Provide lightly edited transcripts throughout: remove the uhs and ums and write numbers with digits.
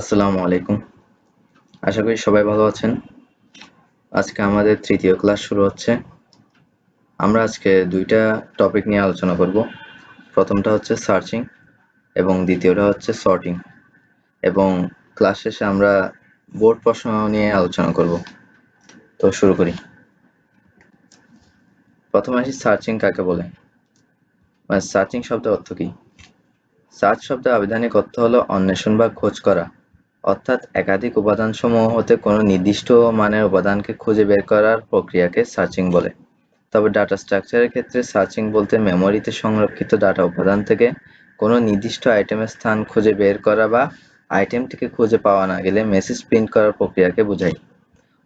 আসসালামু আলাইকুম। আশা করি সবাই ভালো আছেন। আজকে আমাদের তৃতীয় ক্লাস শুরু হচ্ছে। আমরা আজকে দুইটা টপিক নিয়ে আলোচনা করব। প্রথমটা হচ্ছে সার্চিং এবং দ্বিতীয়টা হচ্ছে সর্টিং, এবং ক্লাস শেষে আমরা বোর্ড প্রশ্ন নিয়ে আলোচনা করব। তো শুরু করি। প্রথমে আসি, সার্চিং কাকে বলে? সার্চিং শব্দের অর্থ কি? সার্চ শব্দের আবিধানিক অর্থ হলো অন্বেষণ বা খোঁজ করা, অর্থাৎ একাধিক উপাদানসমূহ হতে কোনো নির্দিষ্ট মানের উপাদানকে খুঁজে বের করার প্রক্রিয়াকে সার্চিং বলে। তবে ডাটা স্ট্রাকচারের ক্ষেত্রে সার্চিং বলতে মেমোরিতে সংরক্ষিত ডাটা উপাদান থেকে কোনো নির্দিষ্ট আইটেমের স্থান খুঁজে বের করা বা আইটেমটিকে খুঁজে পাওয়া না গেলে মেসেজ প্রিন্ট করার প্রক্রিয়াকে বোঝায়।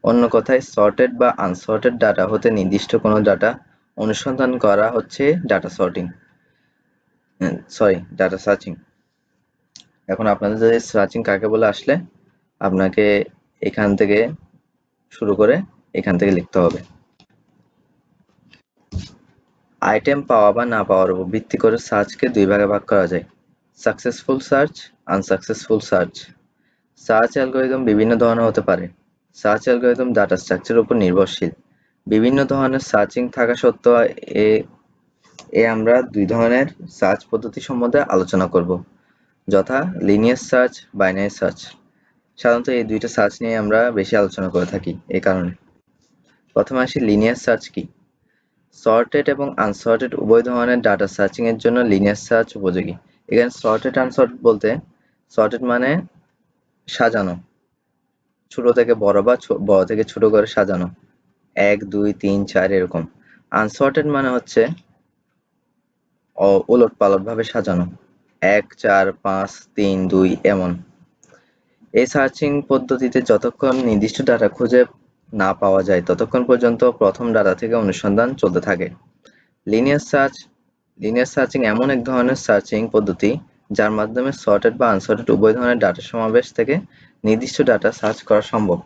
অন্য কথায়, সর্টেড বা আনসর্টেড ডাটা হতে নির্দিষ্ট কোনো ডাটা অনুসন্ধান করা হচ্ছে ডাটা সার্চিং। এখন আপনাদের যদি সার্চিং কাকে বলে আসলে আপনাকে এখান থেকে শুরু করে এখান থেকে লিখতে হবে। আইটেম পাওয়া বা না পাওয়ার উপর ভিত্তি করে সার্চকে দুই ভাগে ভাগ করা যায়: successful search, unsuccessful search. Search algorithm বিভিন্ন ধরনের হতে পারে। সার্চ অ্যালগরিদম ডাটা স্ট্রাকচারের উপর নির্ভরশীল। বিভিন্ন ধরনের সার্চিং থাকা সত্ত্বেও আমরা দুই ধরনের সার্চ পদ্ধতি সম্বন্ধে আলোচনা করব, যথা লিনিয়ার সার্চ, বাইনারি সার্চ। সাধারণত এই দুইটা সার্চ নিয়ে আমরা বেশি আলোচনা করে থাকি। এই কারণে প্রথমে আসি, লিনিয়ার সার্চ কি? সর্টেড এবং আনসর্টেড উভয় ধরনের ডাটা সার্চিং এর জন্য লিনিয়ার সার্চ উপযোগী। এখানে সর্টেড আনসর্টেড বলতে, সর্টেড মানে সাজানো, ছোট থেকে বড় বা বড় থেকে ছোট করে সাজানো, 1 2 3 4 এরকম। আনসর্টেড মানে হচ্ছে উলট পালট ভাবে সাজানো, 1 4 5 3 2 এমন। এই সার্চিং পদ্ধতিতে যতক্ষণ নির্দিষ্ট ডাটা খুঁজে না পাওয়া যায় ততক্ষণ পর্যন্ত প্রথম ডাটা থেকে অনুসন্ধান চলতে থাকে। লিনিয়ার সার্চিং এমন এক ধরনের সার্চিং পদ্ধতি যার মাধ্যমে সর্টেড বা আনসর্টেড উভয় ধরনের ডাটা সমাবেশ থেকে নির্দিষ্ট ডাটা সার্চ করা সম্ভব।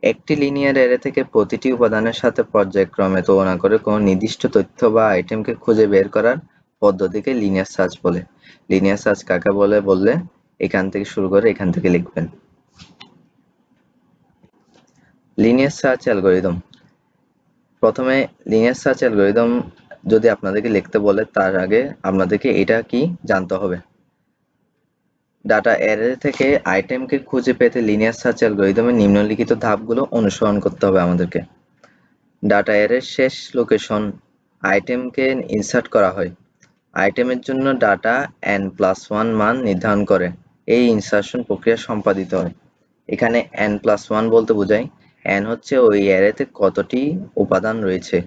একটি লিনিয়ার অ্যারে থেকে প্রতিটি উপাদানের সাথে পর্যায়ক্রমে তুলনা করে কোনো নির্দিষ্ট তথ্য বা আইটেমকে খুঁজে বের করার পদ্ধতিকে লিনিয়ার সার্চ বলে। লিনিয়ার সার্চ কাকে বলে বললে এখান থেকে শুরু করে এখান থেকে লিখবেন। Linear search algorithm. প্রথমে লিনিয়ার সার্চ অ্যালগরিদম যদি আপনাদেরকে লিখতে বলে তার আগে আপনাদেরকে এটা কি জানতে হবে। ডাটা অ্যারে থেকে আইটেমকে খুঁজে পেতে লিনিয়ার সার্চ অ্যালগরিদমের নিম্নলিখিত ধাপগুলো অনুসরণ করতে হবে আমাদেরকে। ডাটা অ্যারের শেষ লোকেশন আইটেমকে ইনসার্ট করা হয়। আইটেমের জন্য ডাটা n+1 মান নির্ধারণ করে এই ইনসার্শন প্রক্রিয়া সম্পাদিত হয়। এখানে n+1 বলতে বোঝায় n হচ্ছে ওই অ্যারেতে কতটি উপাদান রয়েছে,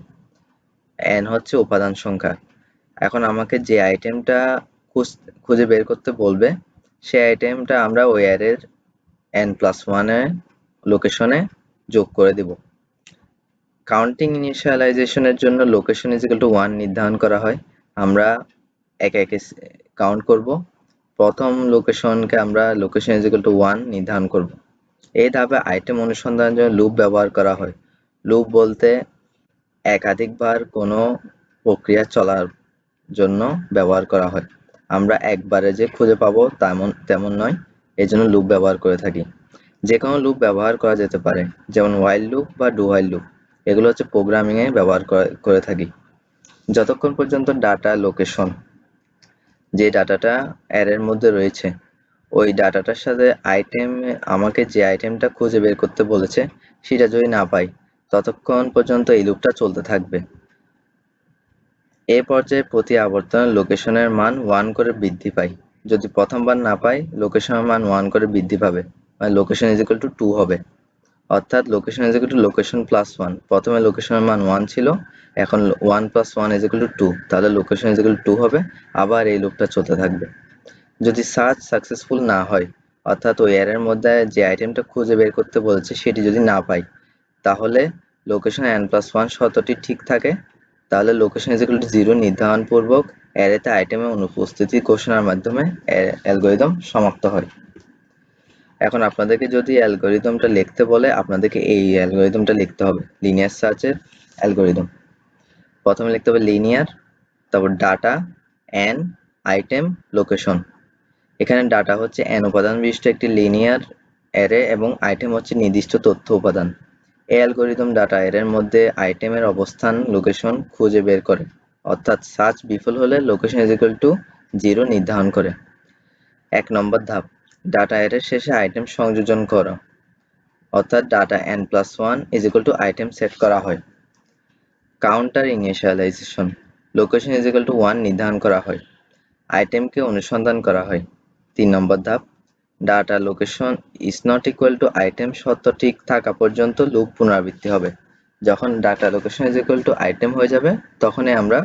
n হচ্ছে উপাদান সংখ্যা। এখন আমাকে যে আইটেমটা খুঁজে বের করতে বলবে সেই আইটেমটা আমরা ওই অ্যারের n+1 এর লোকেশনে যোগ করে দিব। কাউন্টিং ইনিশিয়ালাইজেশনের জন্য লোকেশন = 1 নির্ধারণ করা হয়। আমরা একে একে কাউন্ট করব। প্রথম লোকেশনকে আমরা লোকেশন = 1 নির্ধারণ করব। এই ধাপে আইটেম অনুসন্ধানের জন্য লুপ ব্যবহার করা হয়। লুপ বলতে একাধিকবার কোনো প্রক্রিয়া চলার জন্য ব্যবহার করা হয়। আমরা একবারে যে খুঁজে পাবো তেমন নয়, এজন্য লুপ ব্যবহার করে থাকি। যে কোনো লুপ ব্যবহার করা যেতে পারে, যেমন হোয়াইল লুপ বা ডু হোয়াইল লুপ। এগুলো হচ্ছে প্রোগ্রামিং এ ব্যবহার করে থাকি। যতক্ষণ পর্যন্ত ডাটা লোকেশন, যে ডাটাটা অ্যারের মধ্যে রয়েছে, ওই ডাটাটার সাথে আমাকে যে আইটেমটা খুঁজে বের করতে বলেছে সেটা যদি না পাই ততক্ষণ পর্যন্ত এই লুপটা চলতে থাকবে। এই পর্যায়ে প্রতি আবর্তনে লোকেশনের মান 1 করে বৃদ্ধি পায়। যদি প্রথমবার না পাই লোকেশনের মান 1 করে বৃদ্ধি পাবে, মানে লোকেশন = 2 হবে। অর্থাৎ লোকেশন =লোকেশন+1। প্রথমে লোকেশনের মান 1 ছিল, এখন 1 + 1 = 2, তাহলে লোকেশন = 2 হবে। আবার এই লুপটা চলতে থাকবে। যদি সার্চ সাকসেসফুল না হয়, অর্থাৎ ওই অ্যারের মধ্যে যে আইটেমটা খুঁজে বের করতে বলেছে সেটি যদি না পাই, তাহলে লোকেশন n+1 শর্তটি ঠিক থাকে, তাহলে লোকেশন =0 নির্ধারণ পূর্বক অ্যারেতে আইটেমের অনুপস্থিতি ঘোষণার মাধ্যমে অ্যালগরিদম সমাপ্ত হয়। এখন আপনাদেরকে যদি অ্যালগরিদমটা লিখতে বলে আপনাদেরকে এই অ্যালগরিদমটা লিখতে হবে, লিনিয়ার সার্চের অ্যালগরিদম। প্রথমে লিখতে হবে লিনিয়ার, তারপর ডাটা, n, আইটেম, লোকেশন। এখানে ডাটা হচ্ছে n উপাদান বিশিষ্ট একটি লিনিয়ার অ্যারে এবং আইটেম হচ্ছে নির্দিষ্ট তথ্য উপাদান। এই অ্যালগরিদম ডাটা অ্যারের মধ্যে আইটেমের অবস্থান লোকেশন খুঁজে বের করে, অর্থাৎ সার্চ বিফল হলে লোকেশন ইজ ইকুয়াল টু 0 নির্ধারণ করে। 1 নম্বর ধাপ, ডাটা অ্যারের শেষে আইটেম সংযোজন করা, অর্থাৎ data n+1 is equal to item set করা হয়। Counter initialization, location is equal to 1 নির্ধারণ করা হয়। আইটেমকে অনুসন্ধান করা হয়। 3 নম্বর ধাপ, data location is not equal to item শর্ত ঠিক থাকা পর্যন্ত লুপ পুনরাবৃত্তি হবে। যখন data location is equal to item হয়ে যাবে তখনই আমরা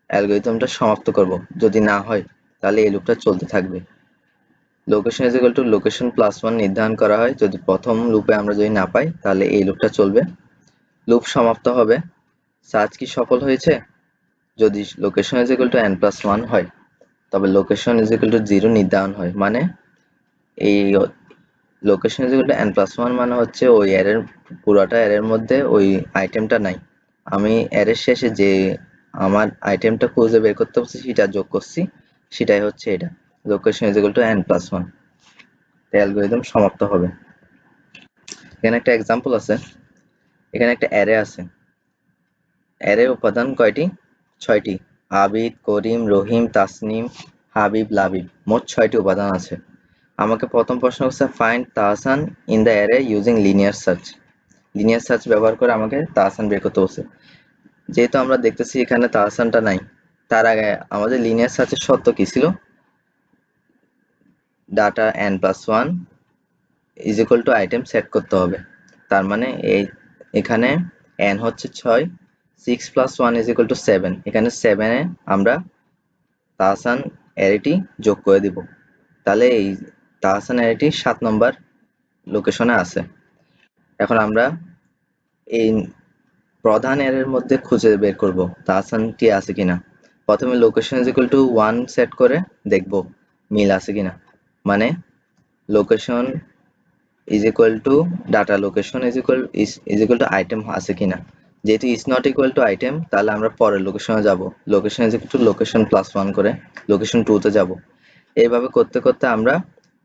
অ্যালগরিদমটা সমাপ্ত করব। যদি না হয় তাহলে এই লুপটা চলতে থাকবে। Location is equal two location +1 নির্ধারণ করা হয়। যদি প্রথম লুপে আমরা যদি না পাই তাহলে এই লুপটা চলবে। লুপ সমাপ্ত হবে। সার্চ কি সফল হয়েছে? যদি location is equal two n+1 হয় তবে লোকেশন ইজ ইকুয়াল টু 0 নির্ধারণ হয়। মানে এই location is equal two n+1 মানে হচ্ছে ওই অ্যারের পুরোটা অ্যারের মধ্যে ওই আইটেমটা নাই। আমি অ্যারের শেষে যে আমার আইটেমটা খুঁজে বের করতে পারছি সেটা যোগ করছি, সেটাই হচ্ছে এটা location is equal two n+1। Algorithm সমাপ্ত হবে। এখানে একটা এক্সাম্পল আছে। এখানে একটা অ্যারে আছে। অ্যারের উপাদান কয়টি? 6টি। আবিদ, করিম, রহিম, তাসনিম, হাবিব, লাবিব, মোট 6টি উপাদান আছে। আমাকে প্রথম প্রশ্ন হচ্ছে find Tahsan in the array using linear search. Linear search ব্যবহার করে আমাকে তাহসান বের করতে বলছে। যেহেতু আমরা দেখতেছি এখানে তাহসানটা নাই, তার আগে আমাদের লিনিয়ার সার্চের শর্ত কি ছিল? Data n+1 is equal to item set করতে হবে। তার মানে এখানে n হচ্ছে 6, 6 + 1 ইজ ইকুয়াল টু 7। এখানে 7 এ আমরা তাহসান অ্যারেটি যোগ করে দিব। তাহলে এই তাহসান অ্যারেটি 7 নম্বর লোকেশনে আছে। এখন আমরা এই প্রধান অ্যারের মধ্যে খুঁজে বের করব তাহসানটি আছে কিনা। প্রথমে location is equal to 1 set করে দেখব মিল আছে কিনা। মানে location is equal two data location is equal to item আছে কিনা। যেহেতু is not equal to item তাহলে আমরা পরের লোকেশনে যাব। Location is equal two location +1 করে লোকেশন 2 তে যাব। এইভাবে করতে করতে আমরা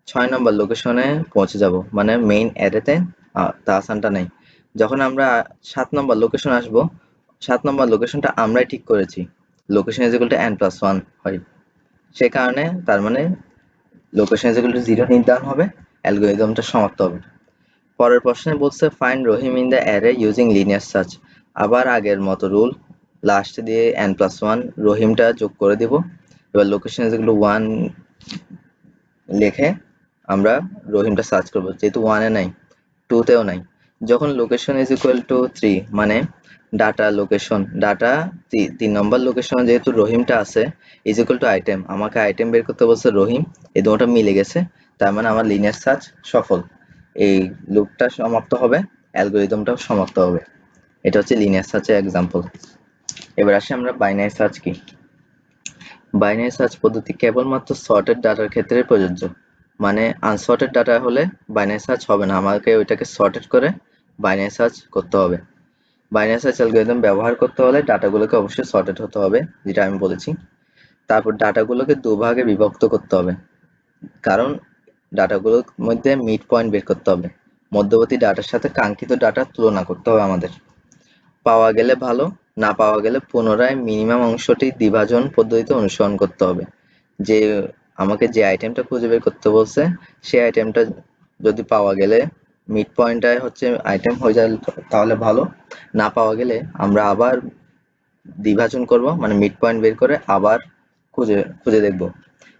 6 নম্বর লোকেশনে পৌঁছে যাব। মানে মেইন অ্যারেতে তাহসানটা নাই। যখন আমরা 7 নম্বর লোকেশন আসব, 7 নম্বর লোকেশনটা আমরাই ঠিক করেছি। Location is equal two n+1 হয়। সে কারণে তার মানে লোকেশন ইজ ইকুয়াল টু 0 নির্ধারণ হবে, অ্যালগরিদমটা সমাপ্ত হবে। পরের প্রশ্নে বলছে find Rahim in the array using linear search. আবার আগের মতো রুল, লাস্টে দিয়ে n+1 রহিমটা যোগ করে দিব। এবার লোকেশন ইজ ইকুয়াল টু 1 লিখে আমরা রহিমটা সার্চ করব। যেহেতু 1 এ নাই, 2 তেও নাই। যখন লোকেশন ইজ ইকুয়াল টু 3 মানে ডাটা লোকেশন, ডাটা 3 নম্বর লোকেশনে যেহেতু রহিমটা আছে ইজ ইকুয়াল টু আইটেম, আমাকে আইটেম বের করতে বলছে রহিম, এই দুটোটা মিলে গেছে। তার মানে আমার লিনিয়ার সার্চ সফল। এই লুপটা সমাপ্ত হবে, অ্যালগরিদমটাও সমাপ্ত হবে। এটা হচ্ছে লিনিয়ার সার্চের এক্সাম্পল। এবার আসি আমরা বাইনারি সার্চ কি। বাইনারি সার্চ পদ্ধতি কেবলমাত্র সর্টেড ডাটার ক্ষেত্রে প্রযোজ্য। মানে আনসর্টেড ডাটা হলে বাইনারি সার্চ হবে না, আমাকে ওইটাকে সর্টেড করে বাইনারি সার্চ করতে হবে। বাইনারি সার্চ অ্যালগরিদম ব্যবহার করতে হলে ডাটাগুলোকে অবশ্যই সর্টেড হতে হবে, যেটা আমি বলেছি। তারপর ডাটাগুলোকে দুভাগে বিভক্ত করতে হবে, কারণ ডাটাগুলোর মধ্যে মিড পয়েন্ট বের করতে হবে। মধ্যবর্তী ডাটার সাথে কাঙ্ক্ষিত ডাটা তুলনা করতে হবে আমাদের। পাওয়া গেলে ভালো, না পাওয়া গেলে পুনরায় মিনিমাম অংশটি দ্বিভাজন পদ্ধতিতে অনুসরণ করতে হবে। যে আমাকে যে আইটেমটা খুঁজে বের করতে বলছে সেই আইটেমটা যদি পাওয়া গেলে মিড পয়েন্টটাই হচ্ছে আইটেম হয়ে যায় তাহলে ভালো, না পাওয়া গেলে আমরা আবার দ্বিভাজন করব, মানে মিড পয়েন্ট বের করে আবার খুঁজে দেখব।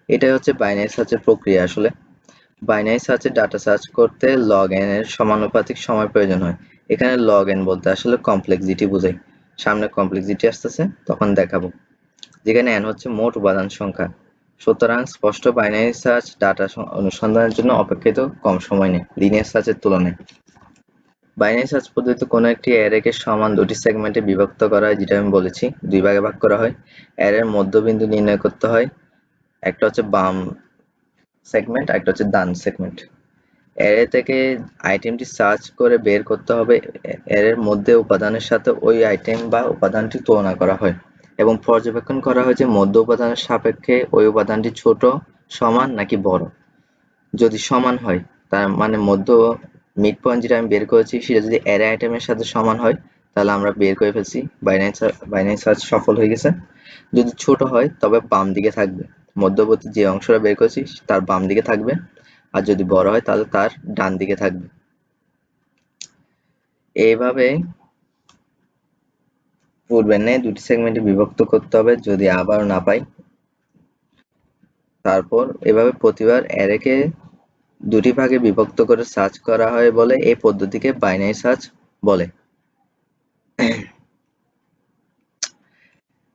এটাই হচ্ছে বাইনারি সার্চের প্রক্রিয়া। আসলে বাইনারি সার্চে ডাটা সার্চ করতে লগ এন এর সমানুপাতিক সময় প্রয়োজন হয়। এখানে লগ এন বলতে আসলে কমপ্লেক্সিটি বোঝায়। সামনে কমপ্লেক্সিটি আসতেছে তখন দেখাবো। যেখানে এন হচ্ছে মোট উপাদান সংখ্যা। সুতরাং স্পষ্ট বাইনারি সার্চ ডাটা অনুসন্ধানের জন্য অপেক্ষিত কম সময় নেয় লিনিয়ার সার্চের তুলনায়। বাইনারি সার্চ পদ্ধতিতে কোনো একটি অ্যারেকে সমান দুটি সেগমেন্টে বিভক্ত করা হয়, যেটা আমি বলেছি, দুই ভাগে ভাগ করা হয়। অ্যারের মধ্যবিন্দু নির্ণয় করতে হয়, একটা হচ্ছে বাম সেগমেন্ট, একটা হচ্ছে ডান সেগমেন্ট। অ্যারে থেকে আইটেমটি সার্চ করে বের করতে হবে। অ্যারের মধ্যে উপাদানের সাথে ওই আইটেম বা উপাদানটি তুলনা করা হয় এবং পর্যবেক্ষণ করা হয় যে মধ্য উপাদানের সাপেক্ষে ওই উপাদানটি ছোট সমান নাকি বড়। যদি সমান হয় তার মানে মধ্য মিড পয়েন্ট যেটা আমি বের করেছি সেটা যদি অ্যারে আইটেমের সাথে সমান হয় তাহলে আমরা বের করে ফেলছি, বাইনারি সার্চ সফল হয়ে গেছে। যদি ছোট হয় তবে বাম দিকে থাকবে, মধ্যবর্তী যে অংশটা বের করেছি তার বাম দিকে থাকবে, আর যদি বড় হয় তাহলে তার ডান দিকে থাকবে। এইভাবে পূর্বের ন্যায় দুটি সেগমেন্টে বিভক্ত করতে হবে যদি আবার না পাই। তারপর এভাবে প্রতিবার অ্যারেকে দুটি ভাগে বিভক্ত করে সার্চ করা হয় বলে এই পদ্ধতিকে বাইনারি সার্চ বলে।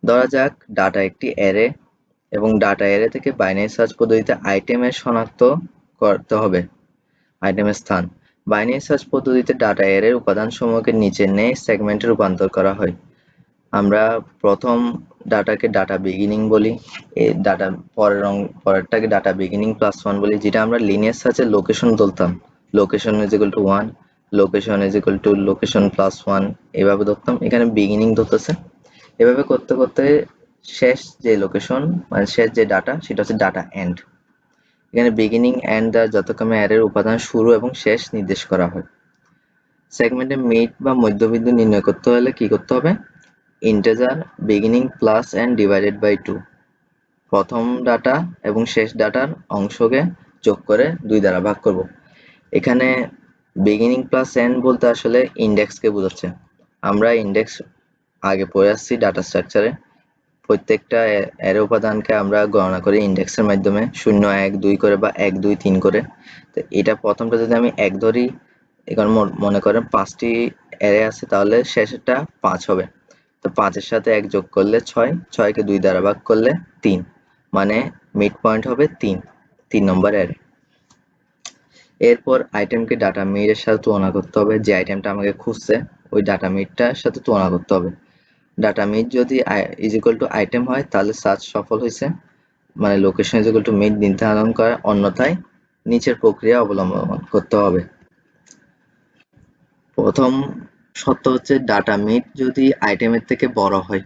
ধরা যাক ডাটা একটি অ্যারে এবং ডাটা অ্যারে থেকে বাইনারি সার্চ পদ্ধতিতে আইটেমের শনাক্ত করতে হবে আইটেমের স্থান। বাইনারি সার্চ পদ্ধতিতে ডাটা অ্যারের উপাদানসমূহকে নিচের ন্যায় সেগমেন্টে রূপান্তর করা হয়। আমরা প্রথম ডাটাকে ডাটা বিগিনিং বলি, এই ডাটা পরেরটাকে ডাটা বিগিনিং প্লাস 1 বলি, যেটা আমরা লিনিয়ার সার্চে লোকেশন ধরতাম, location is equal to 1, location is equal two location plus 1 এভাবে ধরতাম। এখানে বিগিনিং ধরতেছে। এভাবে করতে করতে শেষ যে লোকেশন মানে শেষ যে ডাটা সেটা হচ্ছে ডাটা এন্ড। এখানে বিগিনিং এন্ড দ্বারা যথাক্রমে অ্যারের উপাদান শুরু এবং শেষ নির্দেশ করা হয়। সেগমেন্টে মিড বা মধ্যবিন্দু নির্ণয় করতে হলে কি করতে হবে? Integer beginning plus end divided by 2, প্রথম ডাটা এবং শেষ ডাটার অংশকে যোগ করে 2 দ্বারা ভাগ করব। এখানে বিগিনিং প্লাস এন্ড বলতে আসলে ইন্ডেক্সকে বোঝাচ্ছে। আমরা ইন্ডেক্স আগে পড়ে আসছি ডাটা স্ট্রাকচারে, প্রত্যেকটা অ্যারে উপাদানকে আমরা গণনা করি ইন্ডেক্সের মাধ্যমে 0 1 2 করে বা 1 2 3 করে। তো এটা প্রথমটা যদি আমি 1 ধরি, এখানে মনে করেন 5টি অ্যারে আছে, তাহলে শেষেরটা 5 হবে। তো 5 এর সাথে 1 যোগ করলে 6, 6 কে 2 দ্বারা ভাগ করলে 3, মানে মিড পয়েন্ট হবে 3 নম্বর অ্যারে। এরপর আইটেমকে ডাটা মিড এর সাথে তুলনা করতে হবে, যে আইটেমটা আমাকে খুঁজছে ওই ডাটা মিডটার সাথে তুলনা করতে হবে। ডাটা মিড যদি ইজ ইকুয়াল টু আইটেম হয় তাহলে সার্চ সফল হয়েছে, মানে location is equal to mid নির্ধারণ করা, অন্যথায় নিচের প্রক্রিয়া অবলম্বন করতে হবে। প্রথম শর্ত হচ্ছে ডাটা মিড যদি আইটেমের থেকে বড় হয়।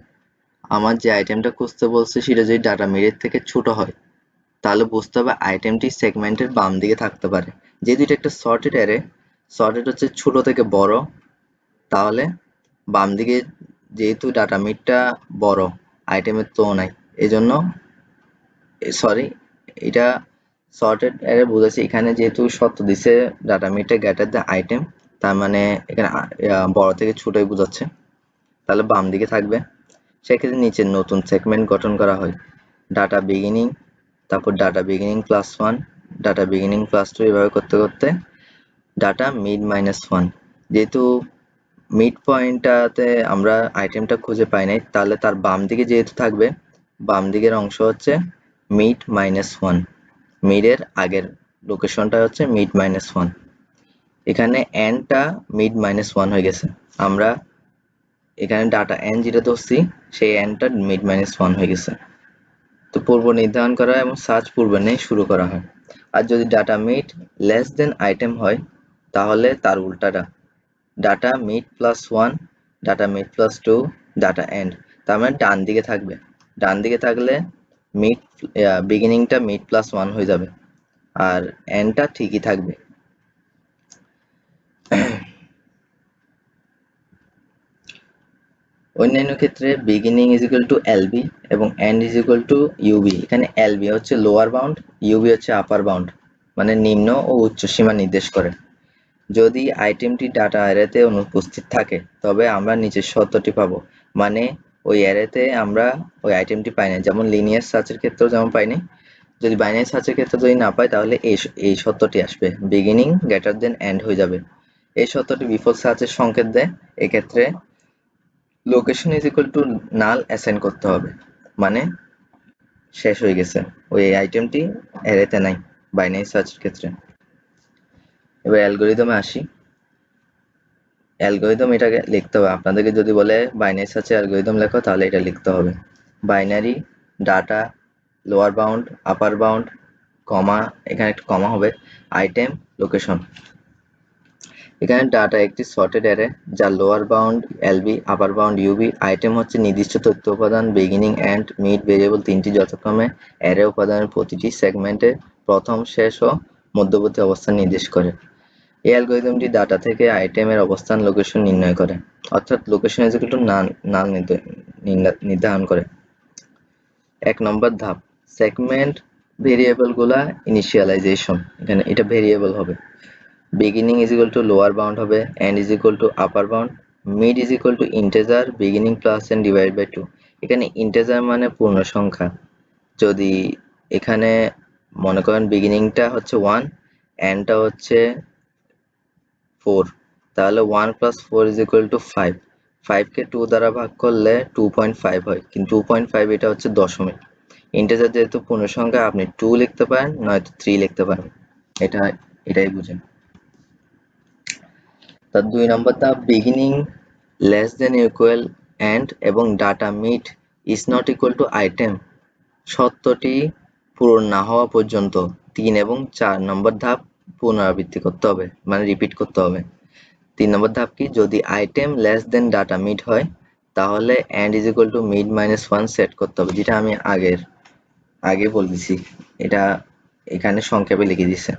আমার যে আইটেমটা খুঁজতে বলছে সেটা যদি ডাটা মিডের থেকে ছোট হয় তাহলে বুঝতে হবে আইটেমটি সেগমেন্টের বাম দিকে থাকতে পারে। যেহেতু এটা একটা সর্টেড অ্যারে, সর্টেড হচ্ছে ছোট থেকে বড়, তাহলে বাম দিকে যেহেতু ডাটা মিডটা বড় আইটেমের তুলনায়, এজন্য সরি এটা সর্টেড অ্যারে বুঝাচ্ছে। এখানে যেহেতু শর্ত দিছে ডাটা মিডটা গ্রেটার দ্য আইটেম, তার মানে এখানে বড় থেকে ছোটই বোঝাচ্ছে, তাহলে বাম দিকে থাকবে। সেক্ষেত্রে নিচে নতুন সেগমেন্ট গঠন করা হয়, ডাটা বিগিনিং, তারপর data beginning plus 1, data beginning plus 2, এভাবে করতে করতে ডাটা মিড মাইনাস 1। যেহেতু মিড পয়েন্টটাতে আমরা আইটেমটা খুঁজে পাই নাই, তাহলে তার বাম দিকে যেহেতু থাকবে, বাম দিকের অংশ হচ্ছে মিড মাইনাস 1, মিডের আগের লোকেশনটা হচ্ছে মিড মাইনাস 1। এখানে এনটা মিড মাইনাস 1 হয়ে গেছে, আমরা এখানে ডাটা এন যেটা ধরছি সেই এনটা মিড মাইনাস 1 হয়ে গেছে। তো পূর্ব নির্ধারণ করা এবং সার্চ পূর্বে নেই শুরু করা হয়। আর যদি data mid less than item হয় তাহলে তার উল্টাটা, data mid plus 1, data mid plus 2, data end, তার মানে ডান দিকে থাকবে। ডান দিকে থাকলে মিড বিগিনিংটা মিড প্লাস 1 হয়ে যাবে আর এন্ডটা ঠিকই থাকবে। অন্যান্য ক্ষেত্রে beginning is equal to LB এবং end is equal to UB. এখানে এলবি হচ্ছে লোয়ার বাউন্ড, ইউবি হচ্ছে আপার বাউন্ড, মানে নিম্ন ও উচ্চ সীমা নির্দেশ করে। যদি আইটেমটি ডাটা অ্যারেতে অনুপস্থিত থাকে তবে আমরা নিচের শর্তটি পাবো, মানে ওই অ্যারেতে আমরা ওই আইটেমটি পাই না, যেমন লিনিয়ার সার্চের ক্ষেত্রেও যেমন পাইনি। যদি বাইনারি সার্চের ক্ষেত্রে যদি না পাই তাহলে এই শর্তটি আসবে, বিগিনিং গ্রেটার দেন এন্ড হয়ে যাবে। এই শর্তটি বিফল সার্চের সংকেত দেয়। এক্ষেত্রে location is equal two null assign করতে হবে, মানে শেষ হয়ে গেছে, ওই আইটেমটি অ্যারেতে নাই বাইনারি সার্চের ক্ষেত্রে। এবার অ্যালগরিদমে আসি। অ্যালগরিদম এটাকে লিখতে হবে, আপনাদেরকে যদি বলে বাইনারি সার্চে অ্যালগরিদম লেখো তাহলে এটা লিখতে হবে। Binary data lower bound upper bound comma, এখানে একটা কমা হবে, আইটেম লোকেশন। এখানে ডাটা একটি সর্টেড অ্যারে যার lower bound LB, upper bound UB. Item হচ্ছে নির্দিষ্ট তথ্য উপাদান, বিগিনিং এন্ড মিড ভেরিয়েবল তিনটি যথাক্রমে অ্যারে উপাদানের প্রতিটি সেগমেন্টে প্রথম, শেষ ও মধ্যবর্তী অবস্থান নির্দেশ করে। এই অ্যালগরিদমটি ডাটা থেকে আইটেমের অবস্থান লোকেশন নির্ণয় করে, অর্থাৎ লোকেশন ইজ ইকুয়াল টু নাল নির্ধারণ করে। 1 নম্বর ধাপ, সেগমেন্ট ভেরিয়েবল গুলা ইনিশিয়ালাইজেশন। এখানে এটা ভেরিয়েবল হবে। Beginning is equal to lower bound হবে, end is equal to upper bound, mid is equal to integer beginning plus end divide by 2। এখানে ইন্টিজার মানে পূর্ণ সংখ্যা। যদি এখানে মনে করেন বিগিনিংটা হচ্ছে 1, এন্ডটা হচ্ছে 4, তাহলে 1 প্লাস 4 ইজ ইকুয়াল টু 5। 5 কে 2 দ্বারা ভাগ করলে 2.5 হয়, কিন্তু 2.5 এটা হচ্ছে দশমিক। ইন্টিজার যেহেতু পূর্ণ সংখ্যা, আপনি 2 লিখতে পারেন, নয়তো 3 লিখতে পারেন। এটাই বুঝেন। তার 2 নম্বর ধাপ, beginning less than equal end এবং data mid is not equal to item সত্যটি পূরণ না হওয়া পর্যন্ত 3 এবং 4 নম্বর ধাপ পুনরাবৃত্তি করতে হবে, মানে রিপিট করতে হবে। 3 নম্বর ধাপ কি, যদি item less than data mid হয় তাহলে end is equal to mid minus 1 set করতে হবে, যেটা আমি আগে বলতেছি। এটা এখানে সংক্ষেপে লিখে দিছে।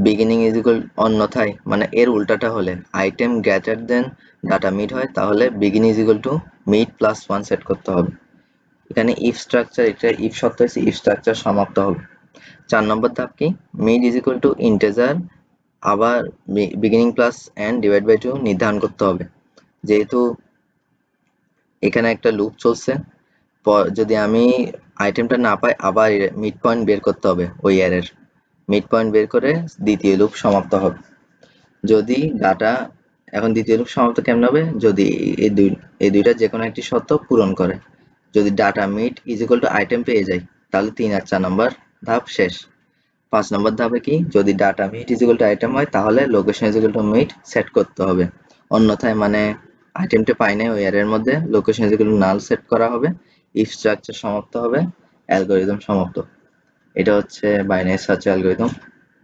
বিগিনিং ইজ ইকুয়াল, অন্যথায় মানে এর উল্টাটা হলে item greater than data mid হয় তাহলে beginning is equal to mid plus 1 set করতে হবে। এখানে ইফ স্ট্রাকচার, এটা ইফ শর্ত হচ্ছে ইফ স্ট্রাকচার সমাপ্ত হবে। 4 নম্বর ধাপ কি, mid is equal to integer, আবার beginning plus end divide by 2 নির্ধারণ করতে হবে। যেহেতু এখানে একটা লুপ চলছে, যদি আমি আইটেমটা না পাই আবার মিড পয়েন্ট বের করতে হবে, ওই অ্যারের মিড পয়েন্ট বের করে দ্বিতীয় লুপ সমাপ্ত হবে। যদি ডাটা, এখন দ্বিতীয় লুপ সমাপ্ত কেমন হবে, যদি এই দুইটা যে কোনো একটি শর্ত পূরণ করে। যদি data mid is equal to item পেয়ে যায় তাহলে 3 আর 4 নম্বর ধাপ শেষ। 5 নম্বর ধাপে কি, যদি data mid is equal to item হয় তাহলে location is equal to mid set করতে হবে। অন্যথায় মানে আইটেমটা পাই নাই ওই অ্যারের মধ্যে, location is equal two null set করা হবে, ইফ স্ট্রাকচার সমাপ্ত হবে, অ্যালগরিদম সমাপ্ত। এটা হচ্ছে বাইনারি সার্চ অ্যালগরিদম,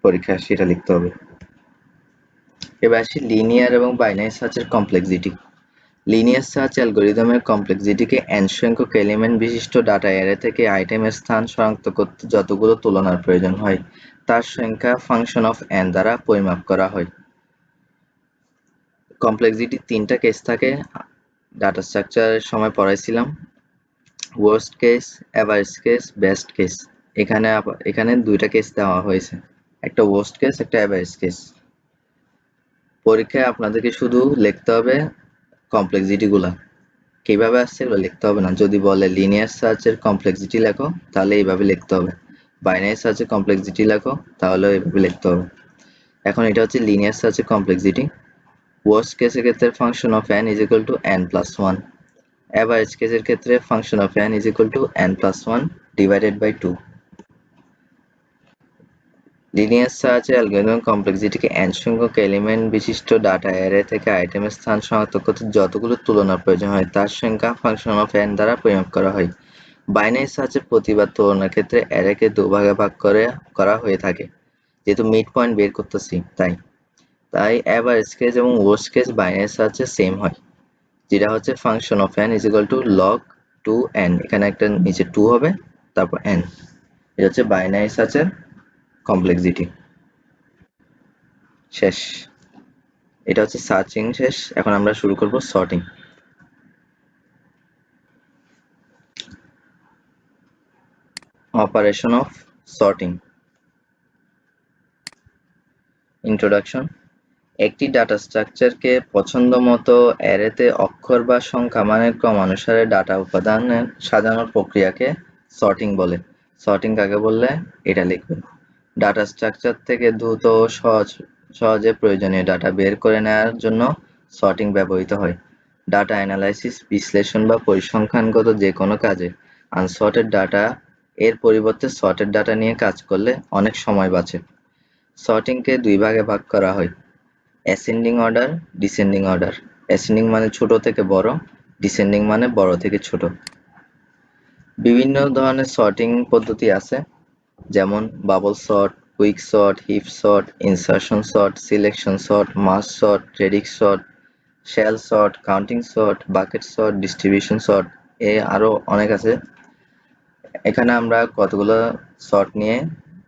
পরীক্ষায় সেটা লিখতে হবে। এবার আসি লিনিয়ার এবং বাইনারি সার্চের কমপ্লেক্সিটি। লিনিয়ার সার্চ অ্যালগরিদমের কমপ্লেক্সিটিকে n সংখ্যক এলিমেন্ট বিশিষ্ট ডাটা অ্যারে থেকে আইটেমের স্থান শনাক্ত করতে যতগুলো তুলনার প্রয়োজন হয় তার সংখ্যা ফাংশন অফ n দ্বারা পরিমাপ করা হয়। কমপ্লেক্সিটি 3টা কেস থাকে, ডাটা স্ট্রাকচারের সময় পড়াইছিলাম। Worst case, average case, best case. এখানে 2টা কেস দেওয়া হয়েছে, একটা ওয়ার্স্ট কেস, একটা এভারেজ কেস। পরীক্ষায় আপনাদেরকে শুধু লিখতে হবে কমপ্লেক্সিটি গুলা, কিভাবে আসছে এগুলো লিখতে হবে না। যদি বলে লিনিয়ার সার্চের কমপ্লেক্সিটি লেখো তাহলে এইভাবে লিখতে হবে, বাইনারি সার্চের কমপ্লেক্সিটি লেখো তাহলে এইভাবে লিখতে হবে। এখন এটা হচ্ছে লিনিয়ার সার্চের কমপ্লেক্সিটি। ওয়ার্স্ট কেসের ক্ষেত্রে function of n is equal to n plus 1, average কেসের ক্ষেত্রে function of n is equal to n plus 1 divided by 2। Linear search algorithm কমপ্লেক্সিটিকে n সংখ্যক এলিমেন্ট বিশিষ্ট ডাটা অ্যারে থেকে আইটেমের স্থান শনাক্ত করতে যতগুলো তুলনার প্রয়োজন হয় তার সংখ্যা ফাংশন অফ n দ্বারা পরিমাপ করা হয়। বাইনারি সার্চের প্রতিবার তুলনার ক্ষেত্রে অ্যারেকে দুভাগে ভাগ করা হয়ে থাকে, যেহেতু মিড পয়েন্ট বের করতেছি তাই এভারেজ কেস এবং ওয়ার্স্ট কেস বাইনারি সার্চে সেম হয়, যেটা হচ্ছে function of n is equal two log 2n। এখানে একটা নিচে 2 হবে, তারপর n। এটা হচ্ছে বাইনারি সার্চের কমপ্লেক্সিটি শেষ। এটা হচ্ছে সার্চিং শেষ। এখন আমরা শুরু করব sorting. Operation of sorting. Introduction. একটি ডাটা স্ট্রাকচারকে পছন্দমতো অ্যারেতে অক্ষর বা সংখ্যা মানের ক্রমানুসারে ডাটা উপাদানে সাজানোর প্রক্রিয়াকে সর্টিং বলে। সর্টিং কাকে বললে এটা লিখবেন। ডাটা স্ট্রাকচার থেকে দ্রুত ও সহজে প্রয়োজনীয় ডাটা বের করে নেওয়ার জন্য সর্টিং ব্যবহৃত হয়। ডাটা অ্যানালাইসিস, বিশ্লেষণ বা পরিসংখ্যানগত যে কোনো কাজে আনসর্টেড ডাটা এর পরিবর্তে সর্টেড ডাটা নিয়ে কাজ করলে অনেক সময় বাঁচে। সর্টিংকে 2 ভাগে ভাগ করা হয়, ascending order, descending order. Ascending মানে ছোট থেকে বড়, ডিসেন্ডিং মানে বড় থেকে ছোট। বিভিন্ন ধরনের সর্টিং পদ্ধতি আছে, যেমন bubble sort, quick sort, heap sort, insertion sort, selection sort, mass sort, predict sort, shell sort, counting sort, bucket sort, distribution sort, আরো অনেক আছে। এখানে আমরা কতগুলো সর্ট নিয়ে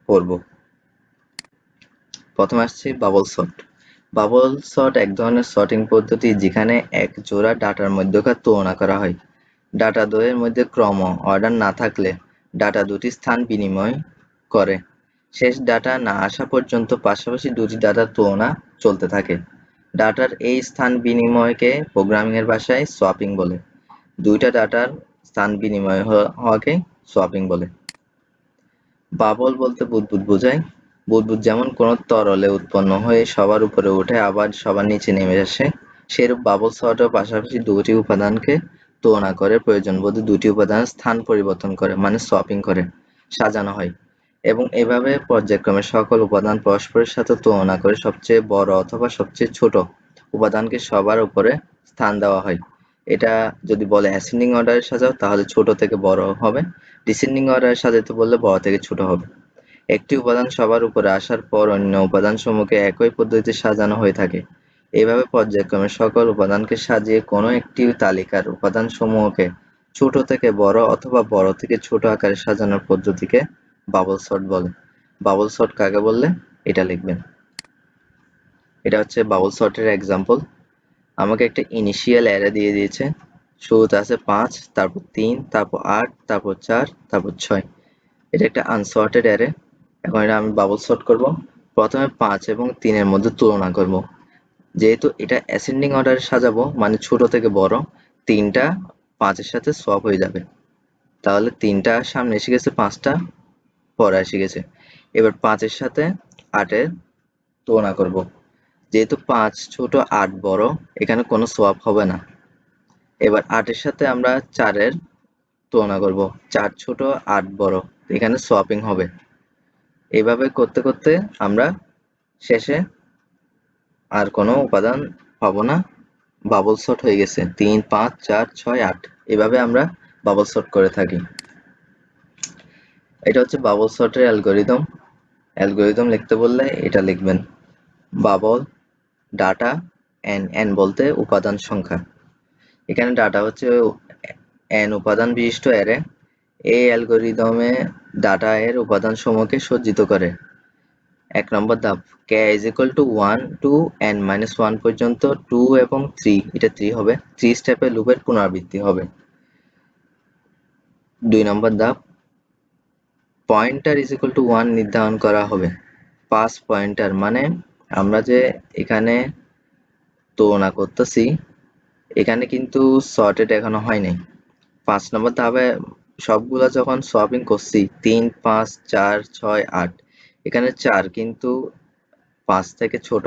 পড়ব। প্রথমে আসছে বাবল সর্ট। বাবল সর্ট এক ধরনের সর্টিং পদ্ধতি যেখানে এক জোড়া ডাটার মধ্যকার তুলনা করা হয়। ডাটা দ্বয়ের মধ্যে ক্রম অর্ডার না থাকলে ডাটা দুটি স্থান বিনিময় করে। শেষ ডাটা না আসা পর্যন্ত পাশাপাশি দুটি ডাটার তুলনা চলতে থাকে। ডাটার এই স্থান বিনিময়কে প্রোগ্রামিং এর ভাষায় সোয়াপিং বলে। দুইটা ডাটার স্থান বিনিময় হওয়াকে সোয়াপিং বলে। বাবল বলতে বুদবুদ বোঝায়। বুদবুদ যেমন কোনো তরলে উৎপন্ন হয়ে সবার উপরে উঠে আবার সবার নিচে নেমে আসে, সেরূপ বাবল সর্টও পাশাপাশি দুটি উপাদানকে তুলনা করে প্রয়োজন বোধে দুটি উপাদানের স্থান পরিবর্তন করে, মানে সোয়াপিং করে সাজানো হয়, এবং এভাবে পর্যায়ক্রমে সকল উপাদান পরস্পরের সাথে তুলনা করে সবচেয়ে বড় অথবা সবচেয়ে ছোট উপাদানকে সবার উপরে স্থান দেওয়া হয়। এটা যদি বলে অ্যাসেন্ডিং অর্ডারে সাজাও তাহলে ছোট থেকে বড় হবে, ডিসেন্ডিং অর্ডারে সাজাতে বললে বড় থেকে ছোট হবে। একটি উপাদান সবার উপরে আসার পর অন্য উপাদানসমূহকে একই পদ্ধতিতে সাজানো হয়ে থাকে। এইভাবে পর্যায়ক্রমে সকল উপাদানকে সাজিয়ে কোনো একটি তালিকার উপাদানসমূহকে ছোট থেকে বড় অথবা বড় থেকে ছোট আকারে সাজানোর পদ্ধতিকে বাবল সর্ট বলে। বাবল সর্ট কাকে বললে এটা লিখবেন। এটা হচ্ছে বাবল সর্টের এক্সাম্পল। আমাকে একটা ইনিশিয়াল অ্যারে দিয়ে দিয়েছে। শুরুতে আছে 5, তারপর 3, তারপর 8, তারপর 4, তারপর 6। এটা একটা আনসর্টেড অ্যারে। এখন এটা আমি বাবল সর্ট করব। প্রথমে 5 এবং 3 এর মধ্যে তুলনা করব। যেহেতু এটা অ্যাসেন্ডিং অর্ডারে সাজাবো, মানে ছোট থেকে বড়, 3টা 5 এর সাথে সোয়াপ হয়ে যাবে। তাহলে 3টা সামনে এসে গেছে, 5টা পরে এসে গেছে। এবার 5 এর সাথে 8 এর তুলনা করব। যেহেতু 5 ছোট 8 বড়, এখানে কোনো সোয়াপ হবে না। এবার 8 এর সাথে আমরা 4 এর তুলনা করব। 4 ছোট 8 বড়, এখানে সোয়াপিং হবে। এইভাবে করতে করতে আমরা শেষে আর কোনো উপাদান পাবো না, বাবল সর্ট হয়ে গেছে। 3, 5, 4, 6, 8 এভাবে আমরা বাবল সর্ট করে থাকি। এটা হচ্ছে বাবল সর্টের অ্যালগরিদম। অ্যালগরিদম লিখতে বললে এটা লিখবেন বাবল ডাটা এন বলতে উপাদান সংখ্যা। এখানে ডাটা হচ্ছে n উপাদান বিশিষ্ট অ্যারে। এই অ্যালগরিদমে ডাটা এর উপাদান সমূহকে সজ্জিত করে। 1 নম্বর ধাপ, k is equal to 1 to n-1 পর্যন্ত 2 এবং 3, এটা 3 হবে, 3 স্টেপে লুপের পুনরাবৃত্তি হবে। 2 নম্বর ধাপ, পয়েন্টার is equal to 1 নির্ধারণ করা হবে। পাস পয়েন্টার মানে আমরা যে এখানে তুলনা করতেছি, এখানে কিন্তু সর্টেড এখনো হয় নাই। 5 নম্বর ধাপে সবগুলা যখন সোয়াপিং করছি, 3, 5, 4, 6, 8, এখানে 4 কিন্তু 5 থেকে ছোট।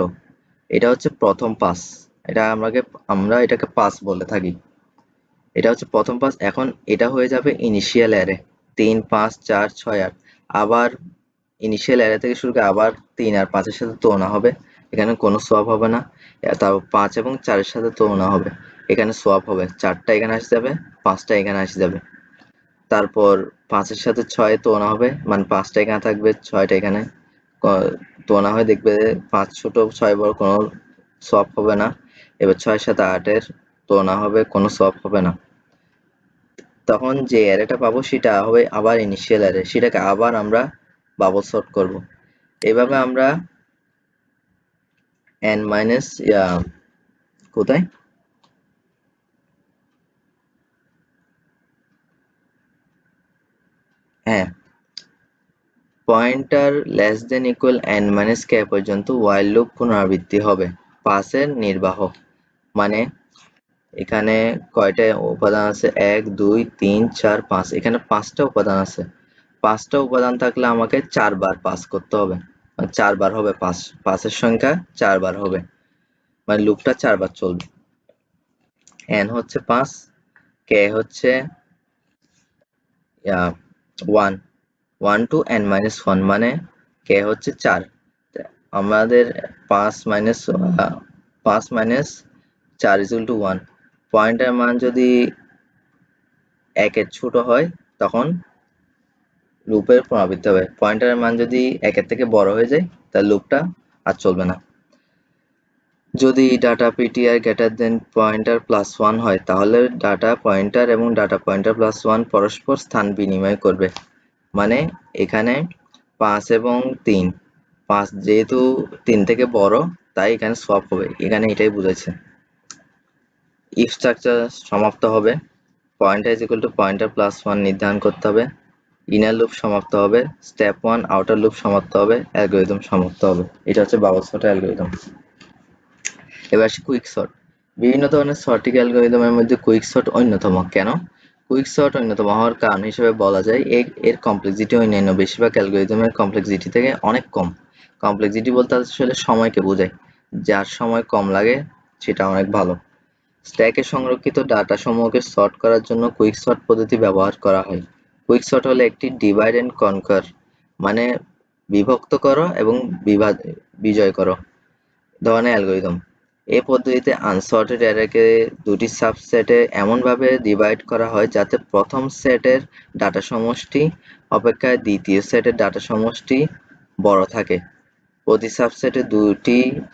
এটা হচ্ছে প্রথম পাস। আমরা এটাকে পাস বলে থাকি। এটা হচ্ছে প্রথম পাস। এখন এটা হয়ে যাবে ইনিশিয়াল অ্যারে। 3, 5, 4, 6, 8 আবার ইনিশিয়াল অ্যারে থেকে শুরু করে আবার 3 আর 5 এর সাথে তুলনা হবে, এখানে কোনো সোয়াপ হবে না। তারপর 5 এবং 4 এর সাথে তুলনা হবে, এখানে সোয়াপ হবে, 4টা এখানে আসে যাবে, 5টা এখানে আসে যাবে। তারপর 5 এর সাথে 6 তুলনা হবে, মানে 5টা এখানে থাকবে, 6টা এখানে তুলনা হয়ে দেখবে 5 ছোট 6 বড়, কোনো সোয়াপ হবে না। এবার 6 এর সাথে 8 এর তুলনা হবে, কোনো সোয়াপ হবে না। তখন যে অ্যারেটা পাবো সেটা হবে আবার ইনিশিয়াল অ্যারে, সেটাকে আবার আমরা বাবল সর্ট করব। এইভাবে আমরা n মাইনাস কোথায় হ্যাঁ pointer less than equal n-k পর্যন্ত while লুপ পুনরাবৃত্তি হবে। পাসের নির্বাহ মানে এখানে কয়টা উপাদান আছে, 1, 2, 3, 4, 5, এখানে 5টা উপাদান আছে। 5টা উপাদান থাকলে আমাকে 4 বার পাস করতে হবে, মানে 4 বার হবে পাস, পাসের সংখ্যা 4 বার হবে, মানে লুপটা 4 বার চলবে। n হচ্ছে 5, k হচ্ছে 1, 1 to n-1, মানে k হচ্ছে 4। আমাদের 5 মাইনাস 4 is equal to 1। পয়েন্টের মান যদি 1 এর ছোট হয় তখন লুপের পুনরাবৃত্তি হবে। পয়েন্টারের মান যদি 1 থেকে বড় হয়ে যায় তাহলে লুপটা আর চলবে না। যদি data ptr greater than pointer plus 1 হয় তাহলে ডাটা পয়েন্টার এবং ডাটা পয়েন্টার প্লাস 1 পরস্পর স্থান বিনিময় করবে। মানে এখানে 5 এবং 3, 5 যেহেতু 3 থেকে বড় তাই এখানে সোয়াপ হবে, এখানে এটাই বুঝাইছে। ইফ স্ট্রাকচার সমাপ্ত হবে, pointer is equal two pointer plus 1 নির্ধারণ করতে হবে, ইনার লুপ সমাপ্ত হবে, স্টেপ 1 আউটার লুপ সমাপ্ত হবে, অ্যালগরিদম সমাপ্ত হবে। এটা হচ্ছে বাবলস সর্ট অ্যালগরিদম। এবার আসি কুইক সর্ট। বিভিন্ন ধরনের সর্টিং অ্যালগরিদমের মধ্যে কুইক সর্ট অন্যতম। কেন কুইক সর্ট অন্যতম হওয়ার কারণ হিসেবে বলা যায় এর কমপ্লেক্সিটি অন্যান্য বেশিরভাগ অ্যালগরিদমের কমপ্লেক্সিটি থেকে অনেক কম। কমপ্লেক্সিটি বলতে আসলে সময়কে বোঝায়, যার সময় কম লাগে সেটা অনেক ভালো। স্ট্যাকে সংরক্ষিত ডাটা সমূহকে সর্ট করার জন্য কুইক সর্ট পদ্ধতি ব্যবহার করা হয়। কুইক সর্ট হলো একটি ডিভাইড এন্ড কনকার, মানে বিভক্ত করো এবং বিজয় করো ধরনের অ্যালগরিদম। এই পদ্ধতিতে আনসর্টেড অ্যারেকে দুটি সাবসেটে এমনভাবে ডিভাইড করা হয় যাতে প্রথম সেটের ডাটা সমষ্টি অপেক্ষা দ্বিতীয় সেটের ডাটা সমষ্টি বড় থাকে। প্রতি সাবসেটে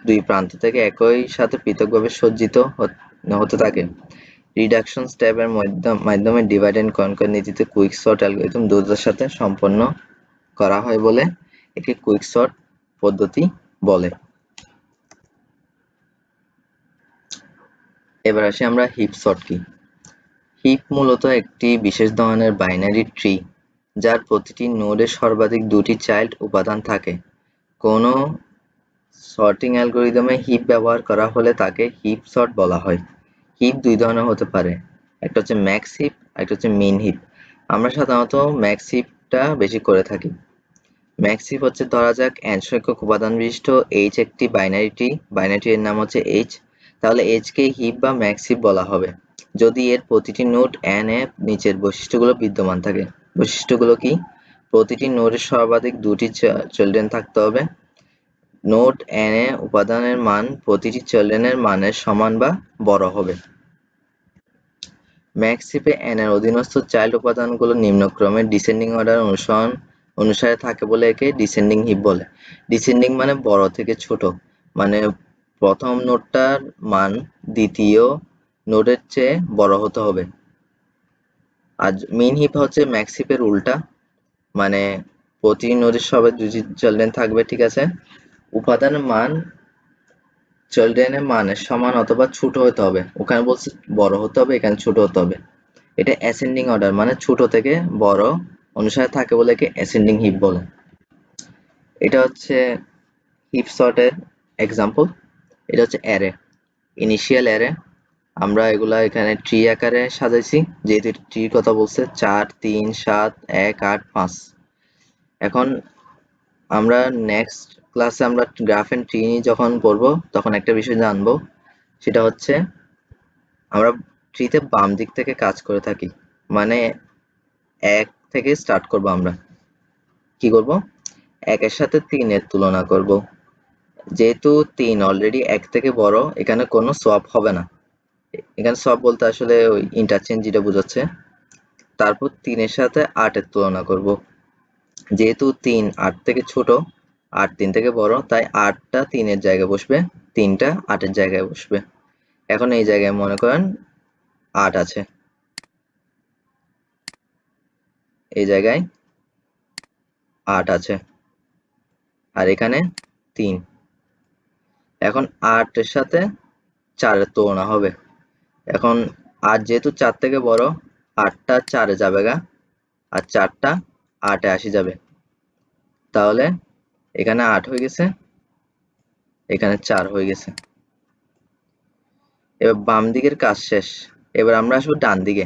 দুই প্রান্ত থেকে একই সাথে পৃথকভাবে সজ্জিত হতে থাকে। রিডাকশন স্টেপের মাধ্যমে ডিভাইড এন্ড কনকার নীতিতে কুইক সর্ট অ্যালগরিদম দ্রুততার সাথে সম্পন্ন করা হয় বলে একে কুইক সর্ট পদ্ধতি বলে। এবার আসি আমরা হিপ সর্ট কি। হিপ মূলত একটি বিশেষ ধরনের বাইনারি ট্রি যার প্রতিটি নোডে সর্বাধিক দুটি চাইল্ড উপাদান থাকে। কোনো সর্টিং অ্যালগরিদমে হিপ ব্যবহার করা হলে তাকে হিপ সর্ট বলা হয়। হিপ দুই ধরনের হতে পারে, একটা হচ্ছে ম্যাক্স হিপ, একটা হচ্ছে মিন হিপ। আমরা সাধারণত ম্যাক্স হিপটা বেশি করে থাকি। ম্যাক্স হিপ হচ্ছে ধরা যাক n সংখ্যক উপাদান বিশিষ্ট h একটি বাইনারি এর নাম হচ্ছে h, তাহলে h কে হিপ বা ম্যাক্স হিপ বলা হবে যদি এর প্রতিটি নোড n এ নিচের বৈশিষ্ট্যগুলো বিদ্যমান থাকে। বৈশিষ্ট্যগুলো কি? প্রতিটি নোডের সর্বাধিক দুটি চিলড্রেন থাকতে হবে, নোড n এ উপাদানের মান প্রতিটি চিলড্রেনের মানের সমান বা বড় হবে। ম্যাক্স হিপে n এর অধীনস্থ চাইল্ড উপাদানগুলো নিম্নক্রমে ডিসেন্ডিং অর্ডার অনুসারে থাকে বলে একে ডিসেন্ডিং হিপ বলে। ডিসেন্ডিং মানে বড় থেকে ছোট, মানে প্রথম নোডটার মান দ্বিতীয় নোডের চেয়ে বড় হতে হবে। আর মিন হিপ হচ্ছে ম্যাক্স হিপের উল্টা, মানে প্রতি নোডের সবে দুটি চিলড্রেন থাকবে, ঠিক আছে। উপাদানের মান চিলড্রেনের মানের সমান অথবা ছোট হতে হবে, ওখানে বলছে বড় হতে হবে, এখানে ছোট হতে হবে। এটা অ্যাসেন্ডিং অর্ডার, মানে ছোট থেকে বড় অনুসারে থাকে বলে একে অ্যাসেন্ডিং হিপ বলে। এটা হচ্ছে হিপ সর্টের এক্সাম্পল। এটা হচ্ছে অ্যারে, ইনিশিয়াল অ্যারে। আমরা এগুলা এখানে ট্রি আকারে সাজাইছি, যেহেতু ট্রির কথা বলছে 4 3 7 1 8 5। এখন আমরা নেক্সট ক্লাসে আমরা গ্রাফ এন্ড ট্রি যখন পড়বো তখন একটা বিষয় জানবো, সেটা হচ্ছে আমরা ট্রিতে বাম দিক থেকে কাজ করে থাকি, মানে 1 থেকে স্টার্ট করব। আমরা কি করব? 1 এর সাথে 3 এর তুলনা করব। যেহেতু 3 অলরেডি 1 থেকে বড়, এখানে কোনো সোয়াপ হবে না। এখানে সোয়াপ বলতে আসলে ওই ইন্টারচেঞ্জ যেটা বোঝাচ্ছে। তারপর 3 এর সাথে 8 এর তুলনা করব। যেহেতু 3 8 থেকে ছোট, 8 3 থেকে বড়, তাই 8টা 3 এর জায়গায় বসবে, 3টা 8 এর জায়গায় বসবে। এখন এই জায়গায় মনে করেন 8 আছে, এই জায়গায় 8 আছে, আর এখানে 3। এখন 8 এর সাথে 4 এর তুলনা হবে। এখন 8 যেহেতু 4 থেকে বড়, 8টা 4 এ যাবে গা, আর 4টা 8 এ আসি যাবে। তাহলে এখানে 8 হয়ে গেছে, এখানে 4 হয়ে গেছে। এবার বাম দিকের কাজ শেষ। এবার আমরা আসবো ডান দিকে।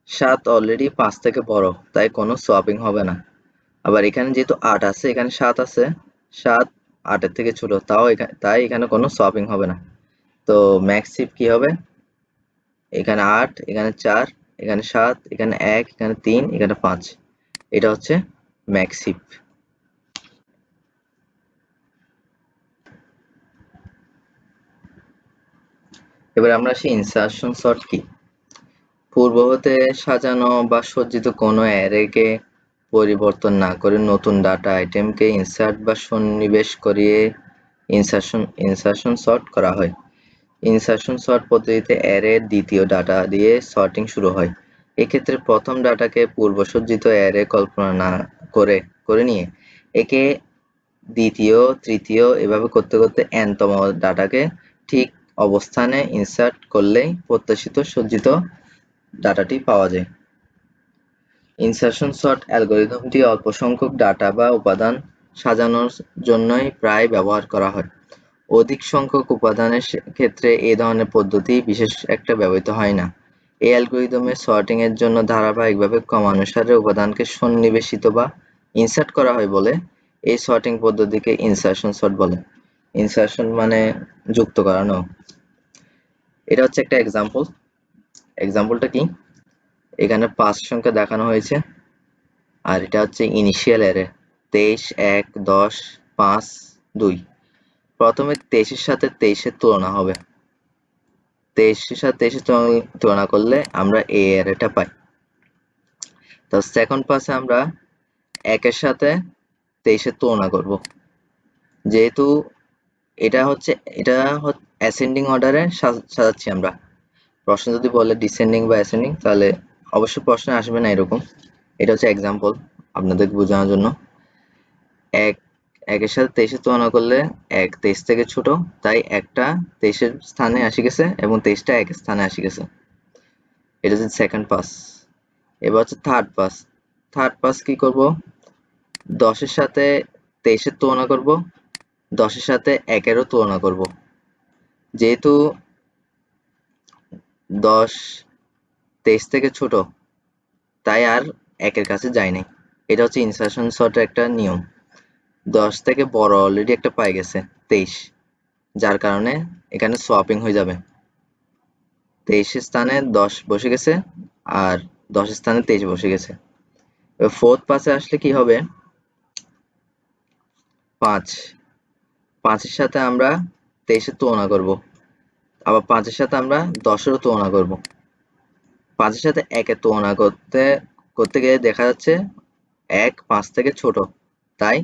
7 অলরেডি 5 থেকে বড়, তাই কোনো সোয়াপিং হবে না। আবার এখানে যেহেতু 8 আছে, এখানে 7 আছে, 7 8 এর থেকে ছোট, তাই এখানে কোনো সোয়াপিং হবে না। তো ম্যাক্স হিপ কি হবে? এখানে 8, এখানে 4, এখানে 7, এখানে 1, এখানে 3, এখানে 5। এটা হচ্ছে ম্যাক্স হিপ। এবার আমরা আসি ইনসারশন সর্ট কি। পূর্ব হতে সাজানো বা সজ্জিত কোনো অ্যারেকে পরিবর্তন না করে নতুন ডাটা আইটেমকে ইনসার্ট বা সন্নিবেশ করিয়ে ইনসারশন সর্ট করা হয়। ইনসারশন সর্ট পদ্ধতিতে অ্যারের দ্বিতীয় ডাটা দিয়ে সর্টিং শুরু হয়। এক্ষেত্রে প্রথম ডাটাকে পূর্বসজ্জিত অ্যারে কল্পনা না করে নিয়ে একে দ্বিতীয়, তৃতীয় এভাবে করতে করতে n-তম ডাটাকে ঠিক অবস্থানে ইনসার্ট করলেই প্রত্যাশিত সজ্জিত ডাটাটি পাওয়া যায়। ইনসারশন সর্ট অ্যালগরিদমটি অল্প সংখ্যক ডাটা বা উপাদান সাজানোর জন্যই প্রায় ব্যবহার করা হয়। অধিক সংখ্যক উপাদানের ক্ষেত্রে এই ধরনের পদ্ধতি বিশেষ একটা ব্যবহৃত হয় না। এই অ্যালগরিদমে সর্টিং এর জন্য ধারাবাহিকভাবে ক্রমানুসারে উপাদানকে সন্নিবেশিত বা ইনসার্ট করা হয় বলে এই সর্টিং পদ্ধতিকে ইনসারশন সর্ট বলে। ইনসারশন মানে যুক্ত করানো। এটা হচ্ছে একটা এক্সাম্পল। এক্সাম্পলটা কি? এখানে 5 সংখ্যা দেখানো হয়েছে আর এটা হচ্ছে ইনিশিয়াল অ্যারে 23, 1, 10, 5, 2। প্রথমে 23 এর সাথে 23 এর তুলনা হবে। 23 এর সাথে 23 এর তুলনা করলে আমরা এই অ্যারেটা পাই। তো সেকেন্ড পাসে আমরা 1 এর সাথে 23 এর তুলনা করব। যেহেতু এটা অ্যাসেন্ডিং অর্ডারে সাজাচ্ছি আমরা। প্রশ্ন যদি বলে ডিসেন্ডিং বা অ্যাসেন্ডিং তাহলে অবশ্যই প্রশ্নে আসবে না এরকম। এটা হচ্ছে এক্সাম্পল আপনাদের বোঝানোর জন্য। 1 এর সাথে 23 এর তুলনা করলে 1 23 থেকে ছোট, তাই একটা 23 এর স্থানে আসি গেছে এবং 23টা 1 এর স্থানে আসি গেছে। এটা হচ্ছে সেকেন্ড পাস। এবার হচ্ছে থার্ড পাস। থার্ড পাস কি করব? 10 এর সাথে 23 এর তুলনা করব, 10 এর সাথে 1 এরও তুলনা করব। যেহেতু 10 23 থেকে ছোট, তাই আর 1 এর কাছে যায় নাই। এটা হচ্ছে ইনসারশন সর্টের একটা নিয়ম। 10 থেকে বড় অলরেডি একটা পাই গেছে 23, যার কারণে এখানে সোয়াপিং হয়ে যাবে। 23 এর স্থানে 10 বসে গেছে আর 10 এর স্থানে 23 বসে গেছে। এবার ফোর্থ পাসে আসলে কি হবে? 5 এর সাথে আমরা 23 এর তুলনা করব, আবার 5 এর সাথে আমরা 10 এরও তুলনা করব। 5 এর সাথে 1 এর তুলনা করতে গিয়ে দেখা যাচ্ছে 1 5 থেকে ছোট, তাই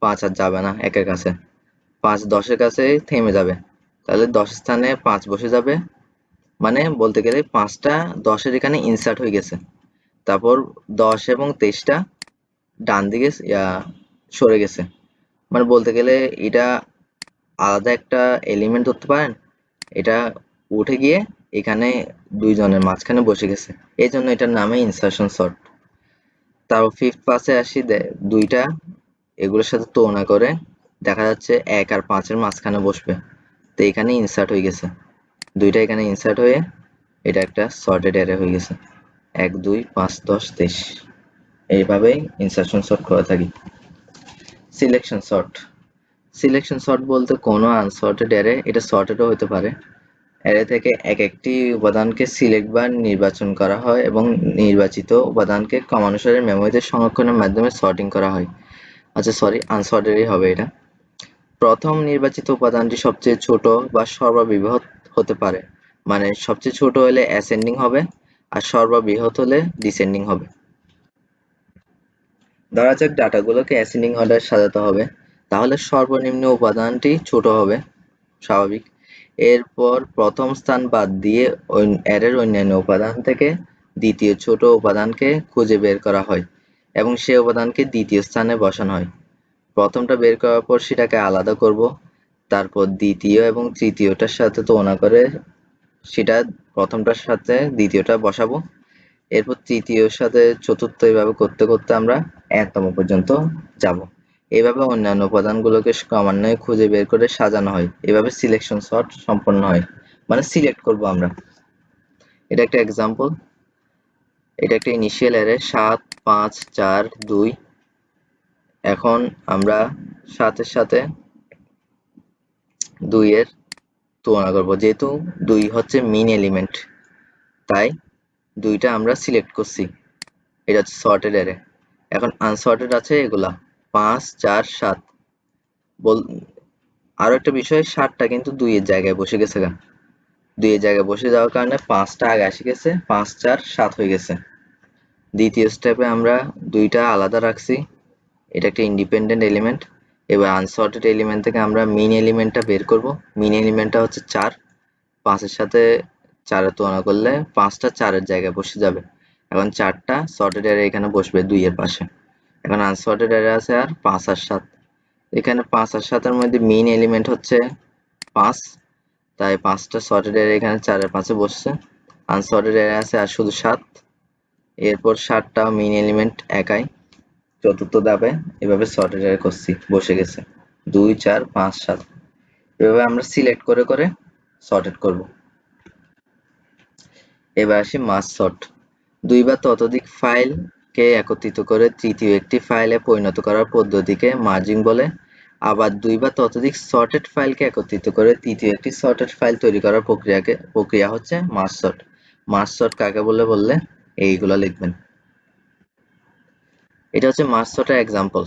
5 আর যাবে না 1 এর কাছে। 5 10 এর কাছে থেমে যাবে, তাহলে 10 স্থানে 5 বসে যাবে, মানে বলতে গেলে 5টা 10 এর এখানে ইনসার্ট হয়ে গেছে। তারপর 10 এবং 23টা ডান দিকে সরে গেছে, মানে বলতে গেলে এটা আলাদা একটা এলিমেন্ট ধরতে পারেন, এটা উঠে গিয়ে এখানে দুইজনের মাঝখানে বসে গেছে, এই জন্য এটার নামে ইনসারশন সর্ট। তারপর ফিফথ পাসে আসি, দুইটা এগুলোর সাথে তুলনা করে দেখা যাচ্ছে 1 আর 5 এর মাঝখানে বসবে, তো এখানে ইনসার্ট হয়ে গেছে, দুইটা এখানে ইনসার্ট হয়ে এটা একটা সর্টেড অ্যারে হয়ে গেছে। 1 2 5 10 23 এইভাবেই ইনসারশন সর্ট করে থাকি। Selection sort. সিলেকশন সর্ট বলতে কোনো আনসর্টেড অ্যারে, এটা সর্টেডও হতে পারে, অ্যারে থেকে একটি উপাদানকে সিলেক্ট বা নির্বাচন করা হয় এবং নির্বাচিত উপাদানকে ক্রমানুসারে মেমোরিতে সংরক্ষণের মাধ্যমে সর্টিং করা হয়। আচ্ছা সরি, আনসর্টেডই হবে এটা। প্রথম নির্বাচিত উপাদানটি সবচেয়ে ছোট বা সর্ববৃহৎ হতে পারে, মানে সবচেয়ে ছোট হলে অ্যাসেন্ডিং হবে আর সর্ববৃহৎ হলে ডিসেন্ডিং হবে। ধরা যাক ডাটাগুলোকে অ্যাসেন্ডিং অর্ডার সাজাতে হবে, তাহলে সর্বনিম্ন উপাদানটি ছোট হবে, স্বাভাবিক। এরপর প্রথম স্থান বাদ দিয়ে অ্যারের অন্যান্য উপাদান থেকে দ্বিতীয় ছোট উপাদানকে খুঁজে বের করা হয় এবং সে উপাদানকে দ্বিতীয় স্থানে বসানো হয়। প্রথমটা বের করার পর সেটাকে আলাদা করব, তারপর দ্বিতীয় এবং তৃতীয়টার সাথে তুলনা করে সেটা প্রথমটার সাথে দ্বিতীয়টা বসাবো, এরপর তৃতীয়র সাথে চতুর্থ, এভাবে করতে করতে আমরা n-তম পর্যন্ত যাব। এভাবে অন্যান্য উপাদানগুলোকে ক্রমান্বয়ে খুঁজে বের করে সাজানো হয়। এভাবে সিলেকশন সর্ট সম্পন্ন হয়, মানে সিলেক্ট করব আমরা। এটা একটা এক্সাম্পল। এটা একটা ইনিশিয়াল অ্যারে 7 5 4 2। এখন আমরা 7 এর সাথে 2 এর তুলনা করব, যেহেতু 2 হচ্ছে মিন এলিমেন্ট, তাই 2টা আমরা সিলেক্ট করছি। এটা হচ্ছে সর্টেড অ্যারে। এখন আনসর্টেড আছে এগুলা 5 4 7। আরো একটা বিষয়, 7টা কিন্তু 2 এর জায়গায় বসে গেছে, 2 এর জায়গায় বসে যাওয়ার কারণে 5টা আগে আসে গেছে, 5 4 7 হয়ে গেছে। দ্বিতীয় স্টেপে আমরা দুইটা আলাদা রাখছি, এটা একটা ইন্ডিপেন্ডেন্ট এলিমেন্ট। এবার আনসর্টেড এলিমেন্ট থেকে আমরা মিন এলিমেন্টটা বের করব। মিন এলিমেন্টটা হচ্ছে 4, 5-এর সাথে 4-এর তুলনা করলে 5টা 4-এর জায়গায় বসে যাবে। এখন 4টা সর্টেড অ্যারে এখানে বসবে 2-এর পাশে। এখন আনসর্টেড অ্যারে আছে আর 5 আর 7। এখানে 5 আর 7-এর মধ্যে মিন এলিমেন্ট হচ্ছে 5, তাই 5টা সর্টেড অ্যারে এখানে 4-এর পাশে বসছে। আনসর্টেড অ্যারে আছে আর শুধু 7। এরপর 7টা মিন এলিমেন্ট একাই চতুর্থ ধাপে এভাবে সর্টেড অ্যারে করছি, বসে গেছে 2, 4, 5, 7। এভাবে আমরা সিলেক্ট করে করে সর্টেড করব। এবার আসি মার্জ সর্ট। 2 বা ততোধিক ফাইলকে একত্রিত করে তৃতীয় একটি ফাইলে পরিণত করার পদ্ধতিকে মার্জিং বলে। আবার 2 বা ততোধিক সর্টেড ফাইলকে একত্রিত করে তৃতীয় একটি সর্টেড ফাইল তৈরি করার প্রক্রিয়া হচ্ছে মার্জ সর্ট। মার্জ সর্ট কাকে বললে এইগুলো লিখবেন। এটা হচ্ছে মার্জ সর্টের এক্সাম্পল।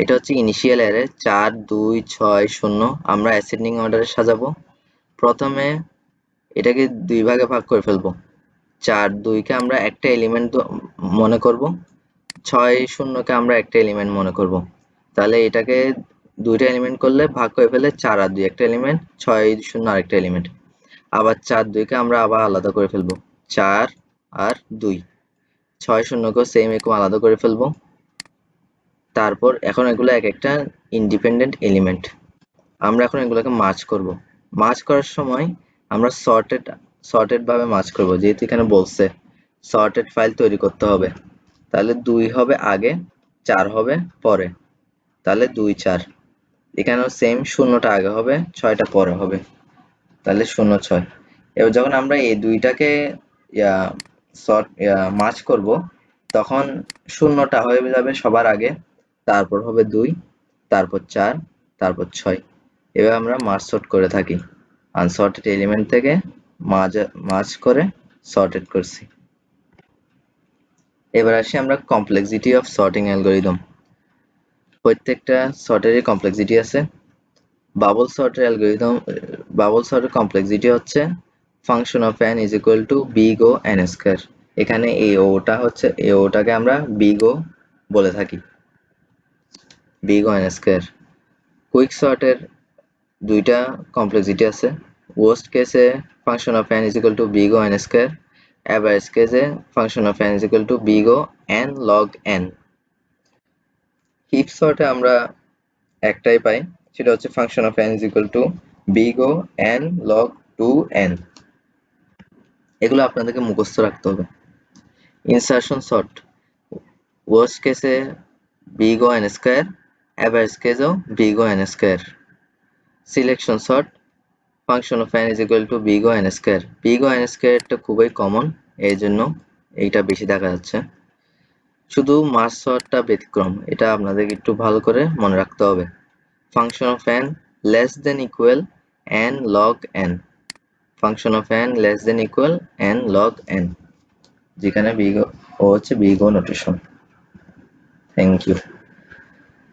এটা হচ্ছে ইনিশিয়াল অ্যারে 4, 2, 6, 0। আমরা অ্যাসেন্ডিং অর্ডারে সাজাবো। প্রথমে এটাকে 2 ভাগে ভাগ করে ফেলবো। 4, 2-কে আমরা একটা এলিমেন্ট মনে করব, 6, 0-কে আমরা একটা এলিমেন্ট মনে করব। তাহলে এটাকে 2টা এলিমেন্ট করলে ভাগ করে ফেলে 4 আর 2 একটা এলিমেন্ট, 6, 0 আরেকটা এলিমেন্ট। আবার 4, 2-কে আমরা আবার আলাদা করে ফেলবো, 4 আর 2। 6, 0-কেও সেম এরকম আলাদা করে ফেলবো। তারপর এখন এগুলো এক একটা ইন্ডিপেন্ডেন্ট এলিমেন্ট। আমরা এখন এগুলোকে মার্জ করব। মার্জ করার সময় আমরা সর্টেড ভাবে মার্জ করব, যেহেতু এখানে বলছে সর্টেড ফাইল তৈরি করতে হবে। তাহলে 2 হবে আগে, 4 হবে পরে। তাহলে 2, 4। এখানেও সেম, 0টা আগে হবে, 6টা পরে হবে। তাহলে 0, 6। এবার যখন আমরা এই দুইটাকে মার্জ করব, তখন 0টা হয়ে যাবে সবার আগে, তারপর হবে 2, তারপর 4, তারপর 6। এভাবে আমরা মার্জ সর্ট করে থাকি। আনসর্টেড এলিমেন্ট থেকে মার্জ করে সর্টেড করছি। এবার আসি আমরা কমপ্লেক্সিটি অফ সর্টিং অ্যালগরিদম। প্রত্যেকটা সর্টেরই কমপ্লেক্সিটি আছে। বাবল সর্টের কমপ্লেক্সিটি হচ্ছে function of n is equal to big O n square. এখানে এই ওটাকে আমরা বিগ ও বলে থাকি, big O n square. Quick সর্টের দুইটা কমপ্লেক্সিটি আছে। ওয়ার্স্ট কেসে function of n is equal to big O n square, average কেসে function of n is equal to big O n log n। Heap সর্টে আমরা একটাই পাই, সেটা হচ্ছে function of n is equal to big O n log 2n। এগুলো আপনাদেরকে মুখস্থ রাখতে হবে। ইনসারশন সর্ট, ওয়ার্স্ট কেসে big O n square, average কেসেও big O n square. Selection sort, function of n is equal to big O n square. Big O n স্কয়ারটা খুবই common, এই জন্য এইটা বেশি দেখা যাচ্ছে। শুধু মার্জ সর্টটা ব্যতিক্রম, এটা আপনাদেরকে একটু ভালো করে মনে রাখতে হবে। Function of n less than equal n log n, function of n less than equal n log n, যেখানে বিগ ও হচ্ছে big O notation. Thank you.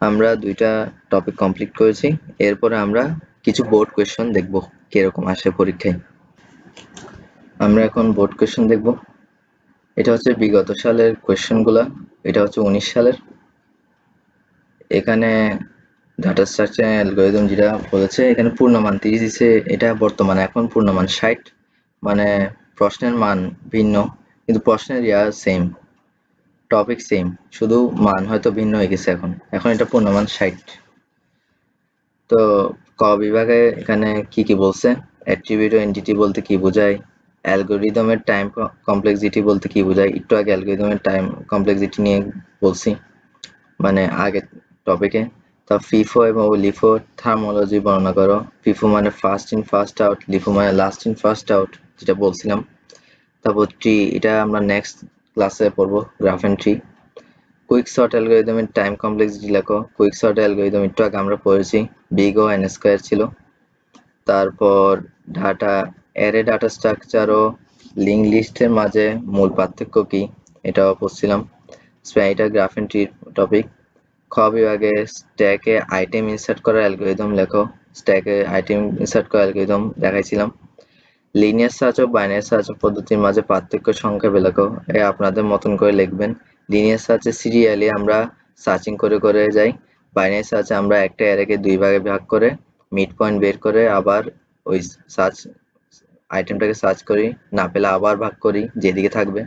আমরা দুইটা টপিক কমপ্লিট করেছি। এরপরে আমরা কিছু বোর্ড কোয়েশ্চন দেখব কিরকম আসে পরীক্ষায়। আমরা এখন বোর্ড কোয়েশ্চন দেখব। এটা হচ্ছে বিগত সালের কোয়েশ্চনগুলা, এটা হচ্ছে 19 সালের। এখানে ডাটা স্ট্রাকচার অ্যালগরিদম যেটা বলেছে, এখানে পূর্ণমান 30 দিছে, এটা বর্তমানে এখন পূর্ণমান 60। মানে প্রশ্নের মান ভিন্ন, কিন্তু প্রশ্নের সেম, টপিক সেম, শুধু মান হয়তো ভিন্ন হয়ে গেছে। এখন এটা পূর্ণমান 60। তো ক বিভাগে এখানে কি কি বলছে, অ্যাট্রিবিউট ও এন্টিটি বলতে কি বোঝায়, অ্যালগরিদমের টাইম কমপ্লেক্সিটি বলতে কি বোঝায়। একটু আগে অ্যালগরিদমের টাইম কমপ্লেক্সিটি নিয়ে বলছি, মানে আগের টপিকে। তা ফিফো এবং লিফো থার্মোলজি বর্ণনা করো। ফিফো মানে first in first out, LIFO মানে লাস্ট ইন ফার্স্ট আউট, যেটা বলছিলাম। তারপর ট্রি, এটা আমরা নেক্সট ক্লাসে পড়বো, graph and tree. Quick sort অ্যালগরিদমের টাইম কমপ্লেক্সিটি লেখো। কুইক সর্ট অ্যালগরিদম একটু আগে আমরা পড়েছি, বিগ ও n স্কয়ার ছিল। তারপর অ্যারে ডাটা স্ট্রাকচার ও লিঙ্ক লিস্টের মাঝে মূল পার্থক্য কি, এটাও পড়ছিলাম। এটা গ্রাফ এন্ড ট্রি টপিক। খ বিভাগে স্ট্যাকে আইটেম ইনসার্ট করার অ্যালগরিদম লেখো। স্ট্যাকে আইটেম ইনসার্ট করার অ্যালগরিদম দেখাইছিলাম। লিনিয়ার সার্চ ও বাইনারি সার্চ পদ্ধতির মাঝে পার্থক্য সংক্ষেপে লেখো। আপনাদের মতন করে লিখবেন। লিনিয়ার সার্চে সিরিয়ালি আমরা সার্চিং করে করে যাই। বাইনারি সার্চে আমরা একটা অ্যারেকে 2 ভাগে ভাগ করে মিড পয়েন্ট বের করে আবার ওই সার্চ আইটেমটাকে সার্চ করি, না পেলে আবার ভাগ করি যেদিকে থাকবে।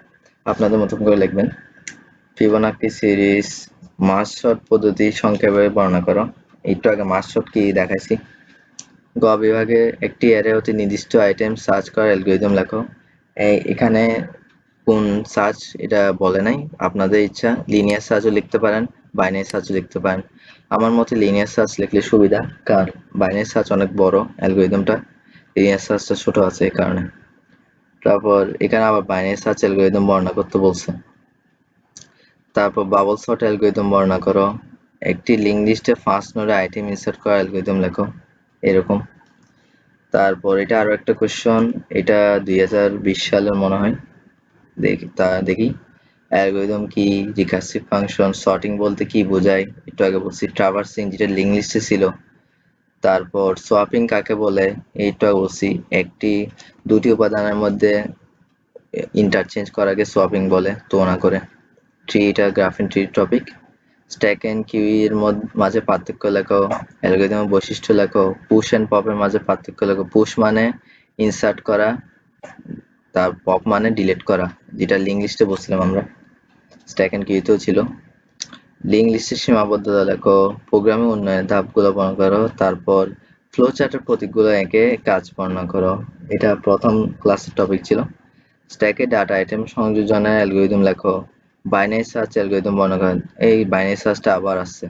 আপনাদের মতন করে লিখবেন। ফিবোনাক্সি সিরিজ মার্জ সর্ট পদ্ধতি সংক্ষেপে বর্ণনা করো। একটু আগে মার্জ সর্ট কি দেখাইছি। গ বিভাগে একটি অ্যারে হতে নির্দিষ্ট আইটেম সার্চ করার অ্যালগরিদম লেখো। এখানে কোন সার্চ এটা বলে নাই, আপনাদের ইচ্ছা। লিনিয়ার সার্চও লিখতে পারেন, বাইনারি সার্চও লিখতে পারেন। আমার মতে লিনিয়ার সার্চ লিখলে সুবিধা, কারণ বাইনারি সার্চ অনেক বড় অ্যালগরিদমটা, লিনিয়ার সার্চটা ছোট আছে এই কারণে। তারপর এখানে আবার বাইনারি সার্চ অ্যালগরিদম বর্ণনা করতে বলছে। তারপর বাবল সর্ট অ্যালগরিদম বর্ণনা করো। একটি লিঙ্ক লিস্টে ফার্স্ট নোডে আইটেম ইনসার্ট করা অ্যালগরিদম লেখো, এরকম। তারপর এটা আরো একটা কোশ্চেন, এটা 2020 সালের মনে হয়। দেখি অ্যালগরিদম কি, রিকার্সিভ ফাংশন, সর্টিং বলতে কি বোঝায়, একটু আগে বলছি। ট্রাভার্সিং যেটা লিঙ্ক লিস্টে ছিল। তারপর সোয়াপিং কাকে বলে, এইটা বলছি। দুটি উপাদানের মধ্যে ইন্টারচেঞ্জ করাকে সোয়াপিং বলে, তুলনা করে। ট্রি, এটা গ্রাফিন tree topic. Stack and queue এর মাঝে পার্থক্য লেখো, অ্যালগরিদমের বৈশিষ্ট্য লেখো। পুশ এন্ড পপের মাঝে পার্থক্য লেখো। পুশ মানে ইনসার্ট করা, তার পপ মানে ডিলিট করা, যেটা লিঙ্ক লিস্টে বলছিলাম আমরা, স্ট্যাক এন্ড কিউতেও ছিল। লিঙ্ক লিস্টের সীমাবদ্ধতা লেখো, প্রোগ্রামিং উন্নয়নের ধাপগুলো বর্ণনা করো। তারপর ফ্লো চার্টের প্রতীকগুলো এঁকে কাজ বর্ণনা করো, এটা প্রথম ক্লাসের টপিক ছিল। স্ট্যাকে ডাটা আইটেম সংযোজনের অ্যালগরিদম লেখো। বাইনারি সার্চ অ্যালগরিদম বর্ণনা করেন। এই বাইনারি সার্চটা আবার আসছে,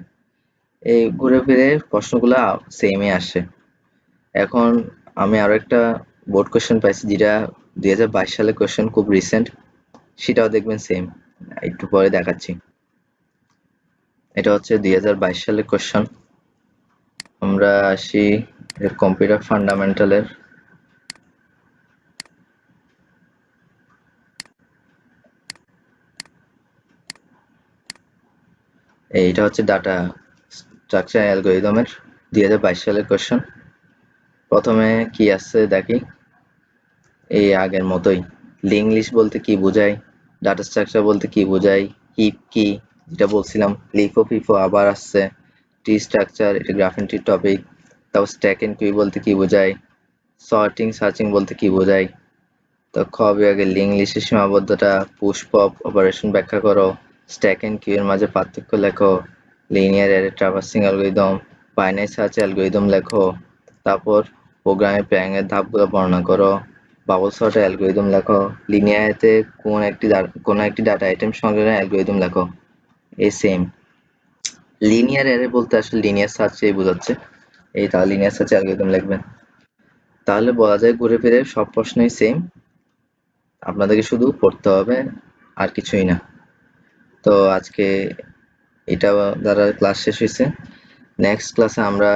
এই ঘুরে ফিরে প্রশ্নগুলো সেমই আসে। এখন আমি আরো একটা বোর্ড কোশ্চেন পাইছি, যেটা 2022 সালের কোশ্চেন, খুব রিসেন্ট, সেটাও দেখবেন সেম। একটু পরে দেখাচ্ছি। এটা হচ্ছে 2022 সালের কোশ্চেন। আমরা আসি কম্পিউটার ফান্ডামেন্টালের। এইটা হচ্ছে ডাটা স্ট্রাকচার অ্যালগরিদমের 2022 সালের কোশ্চেন। প্রথমে কি আছে দেখি, এই আগের মতোই। লিঙ্ক লিস্ট বলতে কি বোঝায়, ডাটা স্ট্রাকচার বলতে কি বোঝায়, হিপ কি, যেটা বলছিলাম। লিফো ফিফো আবার আসছে। ট্রি স্ট্রাকচার, এটা গ্রাফিন ট্রি টপিক। তারপর স্ট্যাক এন্ড কিউ বলতে কি বোঝায়, সর্টিং সার্চিং বলতে কি বোঝায়। তো খ বিভাগে লিঙ্ক লিস্টের সীমাবদ্ধতা, পুশ পপ অপারেশন ব্যাখ্যা করো। স্ট্যাক এন্ড কিউ এর মাঝে পার্থক্য লেখো। Linear array traversing algorithm, binary search algorithm লেখো। তারপর প্রোগ্রামের প্ল্যাং এর ধাপগুলো বর্ণনা করো। বাবল সর্ট অ্যালগরিদম লেখো। লিনিয়ারিতে কোন একটি ডাটা আইটেম সংযোজনের অ্যালগরিদম লেখো, এই সেম। লিনিয়ার অ্যারে বলতে আসলে লিনিয়ার সার্চই বোঝাচ্ছে। এই তাহলে লিনিয়ার সার্চ অ্যালগরিদম লিখবেন। তাহলে বলা যায় ঘুরে ফিরে সব প্রশ্নই সেম, আপনাদেরকে শুধু পড়তে হবে, আর কিছুই না। তো আজকে এটা দ্বারা ক্লাস শেষ হয়েছে। নেক্সট ক্লাসে আমরা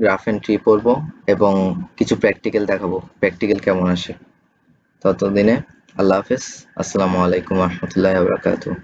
গ্রাফেন ট্রি পড়বো এবং কিছু প্র্যাকটিক্যাল দেখাবো, প্র্যাকটিক্যাল কেমন আসে। ততদিনে আল্লাহ হাফেজ, আসসালামু আলাইকুম রহমতুল্লাহি ওয়া বারাকাতুহু।